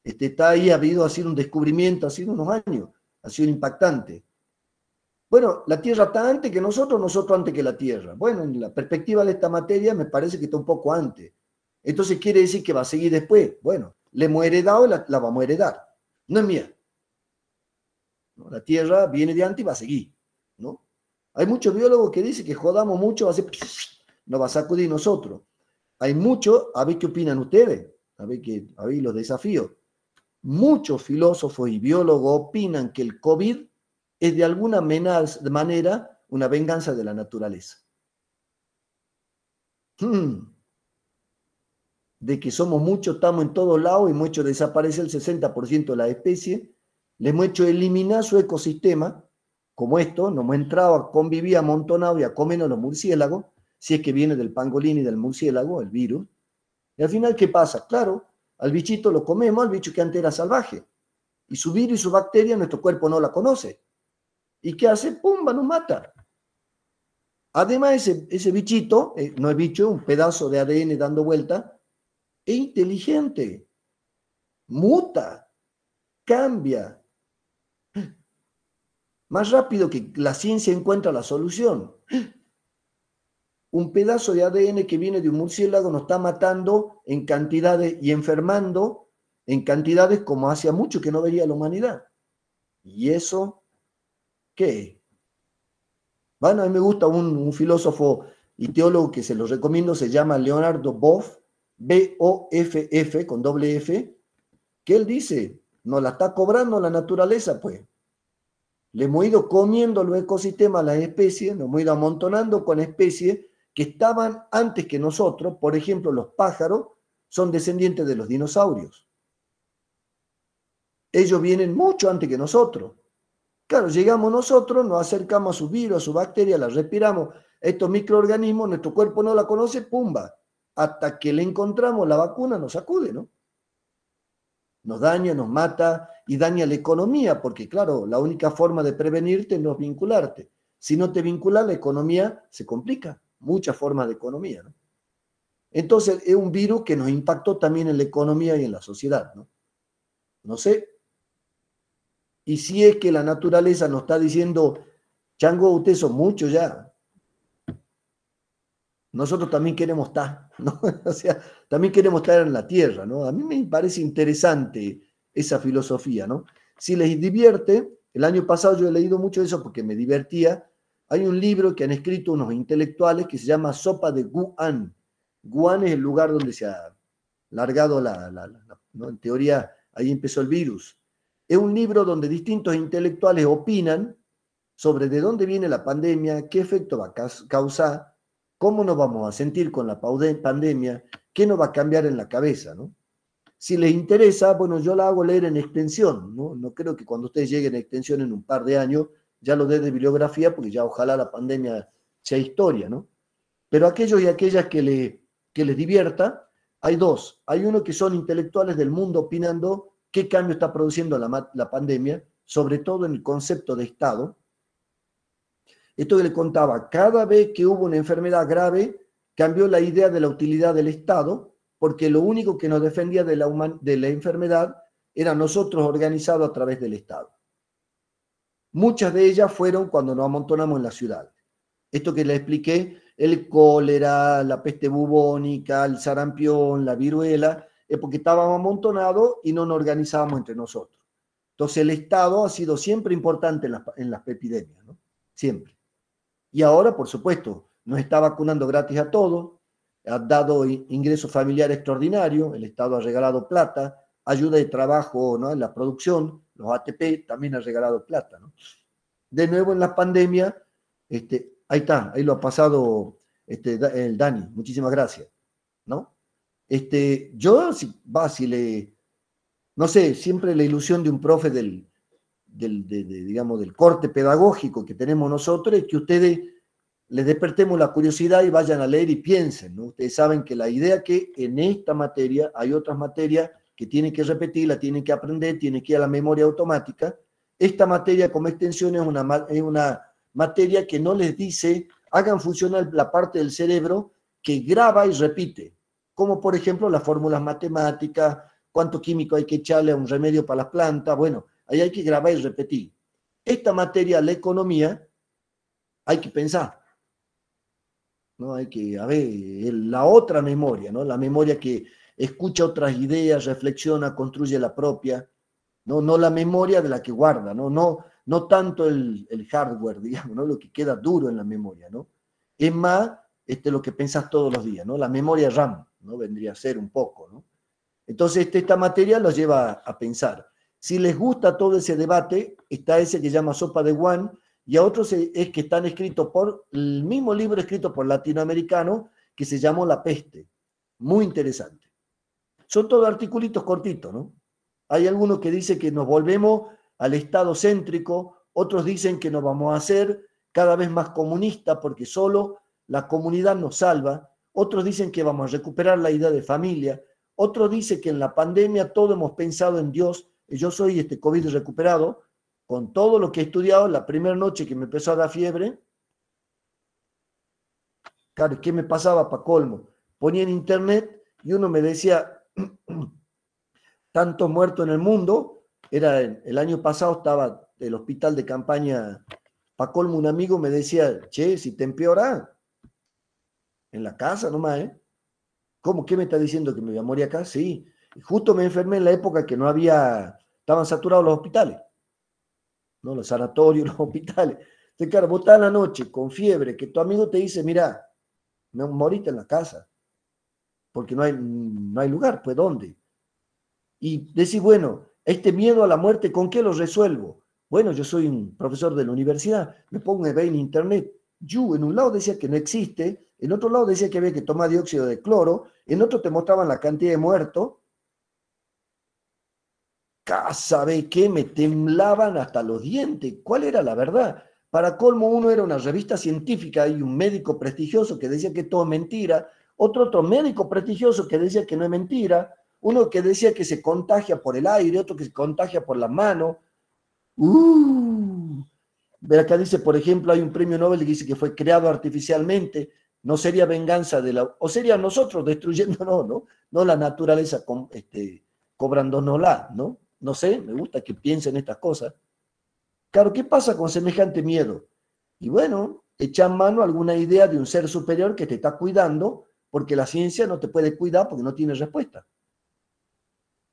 está ahí, ha sido un descubrimiento, ha sido unos años, ha sido impactante. Bueno, la Tierra está antes que nosotros, nosotros antes que la Tierra. Bueno, en la perspectiva de esta materia me parece que está un poco antes. Entonces quiere decir que va a seguir después. Bueno, le hemos heredado y la vamos a heredar. No es mía. ¿No? La Tierra viene de antes y va a seguir. ¿No? Hay muchos biólogos que dicen que jodamos mucho, va a ser, nos va a sacudir nosotros. Hay muchos, a ver qué opinan ustedes, a ver los desafíos. Muchos filósofos y biólogos opinan que el COVID es de alguna manera una venganza de la naturaleza. De que somos muchos, estamos en todos lados y hemos hecho desaparecer el 60% de la especie, le hemos hecho eliminar su ecosistema, como esto, nos hemos entrado a convivir amontonados y a comernos los murciélagos, si es que viene del pangolín y del murciélago, el virus. Y al final, ¿qué pasa? Claro, al bichito lo comemos, al bicho que antes era salvaje. Y su virus y su bacteria nuestro cuerpo no la conoce. ¿Y qué hace? ¡Pumba! Nos mata. Además, ese bichito, no es bicho, un pedazo de ADN dando vuelta, es inteligente, muta, cambia. Más rápido que la ciencia encuentra la solución. Un pedazo de ADN que viene de un murciélago nos está matando en cantidades y enfermando en cantidades como hacía mucho que no veía la humanidad. ¿Y eso qué? Bueno, a mí me gusta un filósofo y teólogo que se lo recomiendo, se llama Leonardo Boff, B-O-F-F, con doble F, que él dice, nos la está cobrando la naturaleza, pues. Le hemos ido comiendo los ecosistemas, las especies, nos hemos ido amontonando con especies que estaban antes que nosotros. Por ejemplo, los pájaros son descendientes de los dinosaurios. Ellos vienen mucho antes que nosotros. Claro, llegamos nosotros, nos acercamos a su virus, a su bacteria, la respiramos. Estos microorganismos, nuestro cuerpo no la conoce, pumba. Hasta que le encontramos la vacuna, nos sacude, ¿no? Nos daña, nos mata y daña la economía, porque claro, la única forma de prevenirte no es vincularte. Si no te vinculas, la economía se complica. Muchas formas de economía, ¿no? Entonces, es un virus que nos impactó también en la economía y en la sociedad, ¿no? No sé. Y si es que la naturaleza nos está diciendo, chango, ustedes son muchos ya. Nosotros también queremos estar, ¿no? O sea, también queremos estar en la tierra, ¿no? A mí me parece interesante esa filosofía, ¿no? Si les divierte, el año pasado yo he leído mucho de eso porque me divertía. Hay un libro que han escrito unos intelectuales que se llama Sopa de Wuhan. Wuhan es el lugar donde se ha largado ¿no? En teoría, ahí empezó el virus. Es un libro donde distintos intelectuales opinan sobre de dónde viene la pandemia, qué efecto va a causar, cómo nos vamos a sentir con la pandemia, qué nos va a cambiar en la cabeza, ¿no? Si les interesa, bueno, yo la hago leer en extensión, ¿no? No creo que cuando ustedes lleguen a extensión en un par de años ya lo dé de bibliografía, porque ya ojalá la pandemia sea historia, ¿no? Pero aquellos y aquellas que les divierta, hay dos. Hay uno que son intelectuales del mundo opinando qué cambio está produciendo la pandemia, sobre todo en el concepto de Estado. Esto que le contaba, cada vez que hubo una enfermedad grave, cambió la idea de la utilidad del Estado, porque lo único que nos defendía de la enfermedad era nosotros organizados a través del Estado. Muchas de ellas fueron cuando nos amontonamos en la ciudad. Esto que le expliqué, el cólera, la peste bubónica, el sarampión, la viruela, es porque estábamos amontonados y no nos organizábamos entre nosotros. Entonces el Estado ha sido siempre importante en las epidemias, ¿no? Siempre. Y ahora, por supuesto, nos está vacunando gratis a todos, ha dado ingreso familiar extraordinario, el Estado ha regalado plata, ayuda de trabajo, ¿no?, en la producción, los ATP también han regalado plata, ¿no? De nuevo en la pandemia, ahí está, ahí lo ha pasado el Dani, muchísimas gracias, ¿no? Yo, no sé, siempre la ilusión de un profe digamos, del corte pedagógico que tenemos nosotros es que ustedes les despertemos la curiosidad y vayan a leer y piensen, ¿no? Ustedes saben que la idea que en esta materia hay otras materias que tienen que repetir, la tienen que aprender, tienen que ir a la memoria automática. Esta materia como extensión es una materia que no les dice, hagan funcionar la parte del cerebro que graba y repite, como por ejemplo las fórmulas matemáticas, cuánto químico hay que echarle a un remedio para las plantas, bueno, ahí hay que grabar y repetir. Esta materia, la economía, hay que pensar, ¿no? Hay que, a ver, la otra memoria, ¿no? La memoria que escucha otras ideas, reflexiona, construye la propia, no la memoria de la que guarda, no tanto el hardware, digamos, ¿no? Lo que queda duro en la memoria, ¿no? Es más lo que pensás todos los días, ¿no? La memoria RAM, ¿no? Vendría a ser un poco, ¿no? Entonces, esta materia los lleva a pensar. Si les gusta todo ese debate, está ese que llama Sopa de One, y a otros es que están escritos por el mismo libro escrito por latinoamericano que se llamó La Peste. Muy interesante. Son todos articulitos cortitos, ¿no? Hay algunos que dicen que nos volvemos al Estado céntrico, otros dicen que nos vamos a hacer cada vez más comunistas porque solo la comunidad nos salva, otros dicen que vamos a recuperar la idea de familia, otros dicen que en la pandemia todos hemos pensado en Dios. Yo soy COVID recuperado, con todo lo que he estudiado, la primera noche que me empezó a dar fiebre, claro, ¿qué me pasaba para colmo? Ponía en internet y uno me decía, tantos muertos en el mundo, el año pasado estaba el hospital de campaña, para colmo un amigo me decía, che, si te empeora, en la casa nomás, ¿eh? ¿Cómo? ¿Qué me está diciendo? ¿Que me voy a morir acá? Sí. Y justo me enfermé en la época que estaban saturados los hospitales, ¿no? Los sanatorios, los hospitales. Entonces, claro, vos estás en la noche con fiebre, que tu amigo te dice, mira, me moriste en la casa, porque no hay lugar, pues ¿dónde? Y decís, bueno, este miedo a la muerte, ¿con qué lo resuelvo? Bueno, yo soy un profesor de la universidad, me pongo a ver en internet. Yo, en un lado decía que no existe, en otro lado decía que había que tomar dióxido de cloro, en otro te mostraban la cantidad de muertos. ¿Sabe qué? Me temblaban hasta los dientes. ¿Cuál era la verdad? Para colmo, uno era una revista científica y un médico prestigioso que decía que todo es mentira, otro médico prestigioso que decía que no es mentira, uno que decía que se contagia por el aire, otro que se contagia por la mano. Ver acá dice, por ejemplo, hay un premio Nobel que dice que fue creado artificialmente, no sería venganza o sería nosotros destruyéndonos, ¿no? No la naturaleza cobrándonosla, ¿no? No sé, me gusta que piensen estas cosas. Claro, ¿qué pasa con semejante miedo? Y bueno, echan mano a alguna idea de un ser superior que te está cuidando, porque la ciencia no te puede cuidar porque no tiene respuesta.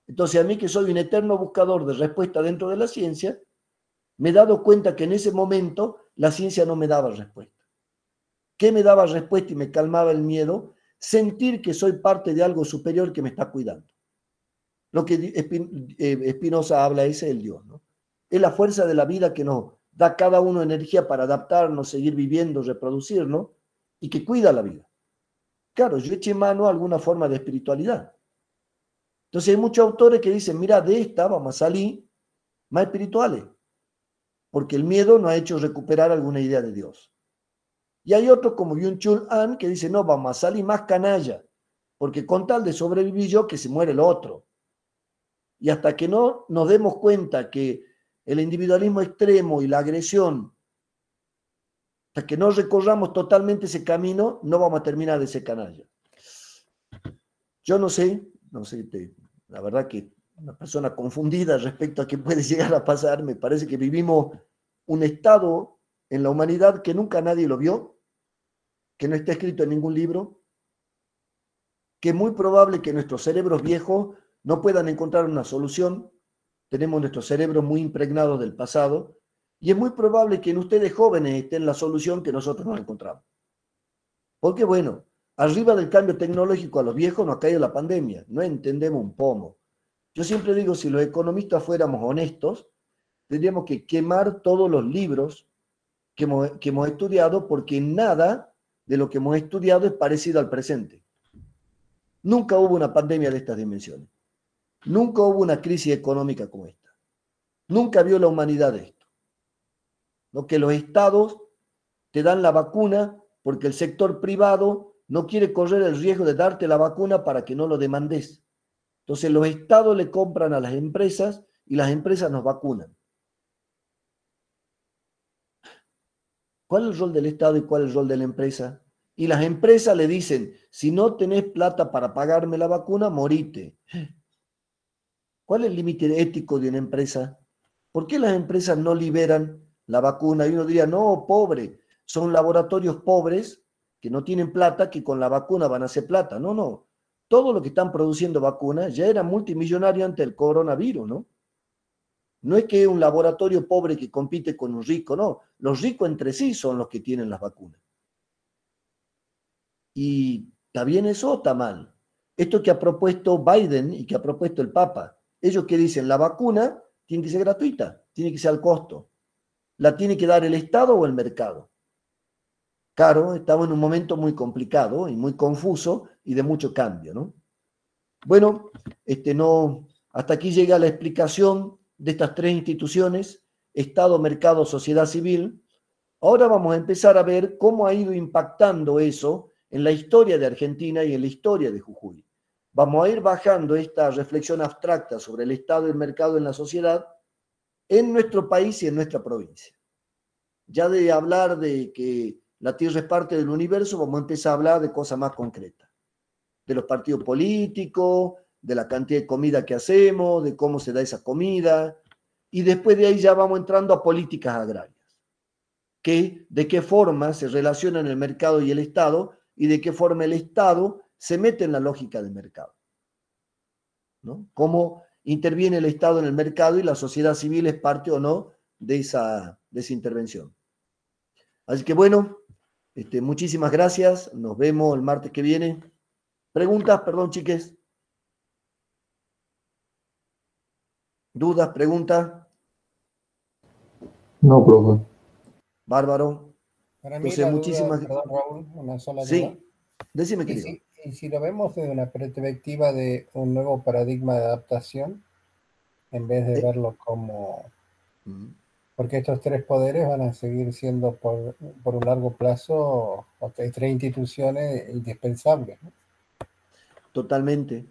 Entonces, a mí que soy un eterno buscador de respuesta dentro de la ciencia, me he dado cuenta que en ese momento la ciencia no me daba respuesta. ¿Qué me daba respuesta y me calmaba el miedo? Sentir que soy parte de algo superior que me está cuidando. Lo que Spinoza habla es el Dios, ¿no? Es la fuerza de la vida que nos da a cada uno energía para adaptarnos, seguir viviendo, reproducirnos, y que cuida la vida. Claro, yo eché mano a alguna forma de espiritualidad. Entonces hay muchos autores que dicen, mira, de esta vamos a salir más espirituales, porque el miedo nos ha hecho recuperar alguna idea de Dios. Y hay otros como Byung-Chul Han que dice, no, vamos a salir más canalla, porque con tal de sobrevivir yo, que se muere el otro. Y hasta que no nos demos cuenta que el individualismo extremo y la agresión, hasta que no recorramos totalmente ese camino, no vamos a terminar de ser canalla. Yo no sé, la verdad que una persona confundida respecto a qué puede llegar a pasar, me parece que vivimos un estado en la humanidad que nunca nadie lo vio, que no está escrito en ningún libro, que es muy probable que nuestros cerebros viejos no puedan encontrar una solución. Tenemos nuestros cerebros muy impregnados del pasado y es muy probable que en ustedes jóvenes esté la solución que nosotros no encontramos. Porque bueno, arriba del cambio tecnológico a los viejos nos ha caído la pandemia, no entendemos un pomo. Yo siempre digo, si los economistas fuéramos honestos, tendríamos que quemar todos los libros que hemos estudiado, porque nada de lo que hemos estudiado es parecido al presente. Nunca hubo una pandemia de estas dimensiones. Nunca hubo una crisis económica como esta. Nunca vio la humanidad esto. ¿No? Que los estados te dan la vacuna porque el sector privado no quiere correr el riesgo de darte la vacuna para que no lo demandes. Entonces los estados le compran a las empresas y las empresas nos vacunan. ¿Cuál es el rol del Estado y cuál es el rol de la empresa? Y las empresas le dicen, si no tenés plata para pagarme la vacuna, morite. ¿Cuál es el límite ético de una empresa? ¿Por qué las empresas no liberan la vacuna? Y uno diría, no, pobre, son laboratorios pobres que no tienen plata, que con la vacuna van a hacer plata. No, no. Todo lo que están produciendo vacunas ya era multimillonario ante el coronavirus, ¿no? No es que un laboratorio pobre que compite con un rico, no. Los ricos entre sí son los que tienen las vacunas. ¿Y está bien eso o está mal? Esto que ha propuesto Biden y que ha propuesto el Papa, ellos que dicen, la vacuna tiene que ser gratuita, tiene que ser al costo. ¿La tiene que dar el Estado o el mercado? Claro, estamos en un momento muy complicado y muy confuso y de mucho cambio, ¿no? Bueno, hasta aquí llega la explicación de estas tres instituciones, Estado, mercado, sociedad civil. Ahora vamos a empezar a ver cómo ha ido impactando eso en la historia de Argentina y en la historia de Jujuy. Vamos a ir bajando esta reflexión abstracta sobre el Estado y el mercado en la sociedad en nuestro país y en nuestra provincia. Ya de hablar de que la Tierra es parte del universo, vamos a empezar a hablar de cosas más concretas, de los partidos políticos, de la cantidad de comida que hacemos, de cómo se da esa comida, y después de ahí ya vamos entrando a políticas agrarias, que de qué forma se relacionan el mercado y el Estado, y de qué forma el Estado se mete en la lógica del mercado, ¿no? Cómo interviene el Estado en el mercado y la sociedad civil es parte o no de esa intervención. Así que bueno, muchísimas gracias, nos vemos el martes que viene. Preguntas, perdón, chiques. ¿Dudas, preguntas? No, profe. Bárbaro. Para mí Entonces, la duda, muchísimas... perdón Raúl, una sola duda. Sí, decime, Y querido. si lo vemos desde una perspectiva de un nuevo paradigma de adaptación, en vez de verlo como... Porque estos tres poderes van a seguir siendo por un largo plazo, tres instituciones indispensables, ¿no? Totalmente.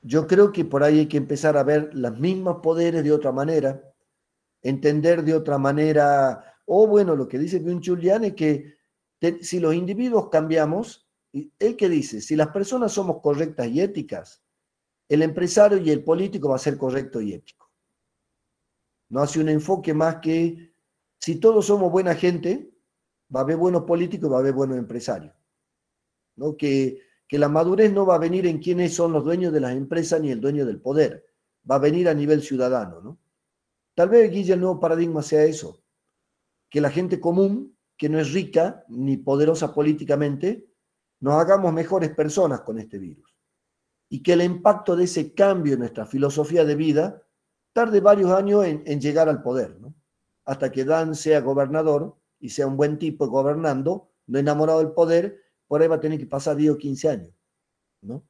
Yo creo que por ahí hay que empezar a ver los mismos poderes de otra manera, entender de otra manera, o bueno, lo que dice Byung-Chul es que si los individuos cambiamos, él que dice, si las personas somos correctas y éticas, el empresario y el político va a ser correcto y ético. No hace un enfoque más que, si todos somos buena gente, va a haber buenos políticos y va a haber buenos empresarios, ¿no? Que la madurez no va a venir en quiénes son los dueños de las empresas ni el dueño del poder, va a venir a nivel ciudadano, ¿no? Tal vez, Guille, el nuevo paradigma sea eso, que la gente común, que no es rica ni poderosa políticamente, nos hagamos mejores personas con este virus. Y que el impacto de ese cambio en nuestra filosofía de vida tarde varios años en llegar al poder, ¿no? Hasta que Dan sea gobernador y sea un buen tipo gobernando, no enamorado del poder, por ahí va a tener que pasar 10 o 15 años, ¿no?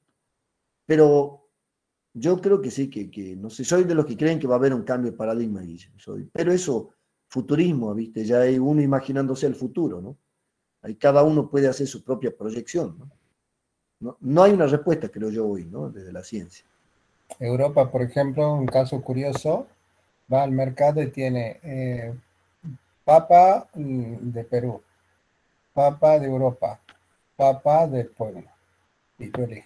Pero yo creo que sí, que no sé, soy de los que creen que va a haber un cambio de paradigma, pero eso, futurismo, ¿viste? Ya hay uno imaginándose el futuro, ¿no? Ahí cada uno puede hacer su propia proyección, ¿no? No hay una respuesta, creo yo, hoy, ¿no? Desde la ciencia. Europa, por ejemplo, un caso curioso, va al mercado y tiene papa de Perú, papa de Europa, papa del pueblo, y tú eliges.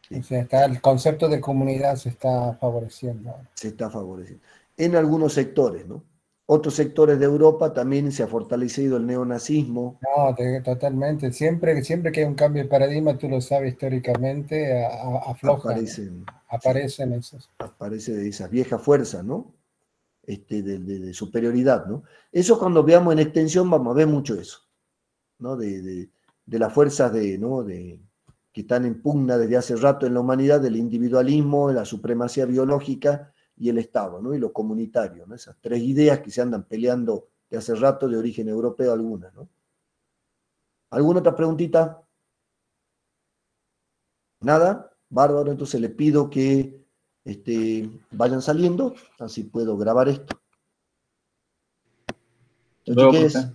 Sí. O sea, el concepto de comunidad se está favoreciendo. Se está favoreciendo. En algunos sectores, ¿no? otros sectores de Europa también se ha fortalecido el neonazismo. No, totalmente. Siempre que hay un cambio de paradigma, tú lo sabes históricamente, aflojan, aparecen esos. Aparece de esas viejas fuerzas, ¿no? De superioridad, ¿no? Eso cuando veamos en extensión vamos a ver mucho eso, ¿no? De las fuerzas que están en pugna desde hace rato en la humanidad, del individualismo, de la supremacía biológica y el Estado, ¿no? Y lo comunitario, ¿no? Esas tres ideas que se andan peleando de hace rato, de origen europeo algunas, ¿no? ¿Alguna otra preguntita? Nada, bárbaro, entonces le pido que vayan saliendo, así puedo grabar esto. Chao, chiques.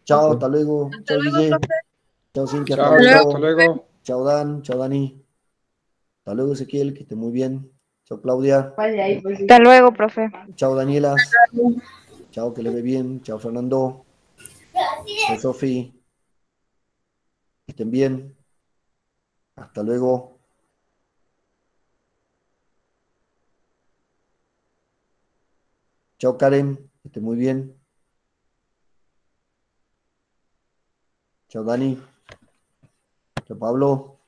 Chao, hasta luego. Chao, Guille. Chao, Cintia, hasta luego. Hasta luego. Chao, Dan. Chao, Dani. Hasta luego, Ezequiel, que esté muy bien. Chao, Claudia. Hasta luego, profe. Chao, Danielas. Chao, que le ve bien. Chao, Fernando. Chao, Sofi. Que estén bien. Hasta luego. Chao, Karen. Que esté muy bien. Chao, Dani. Chao, Pablo.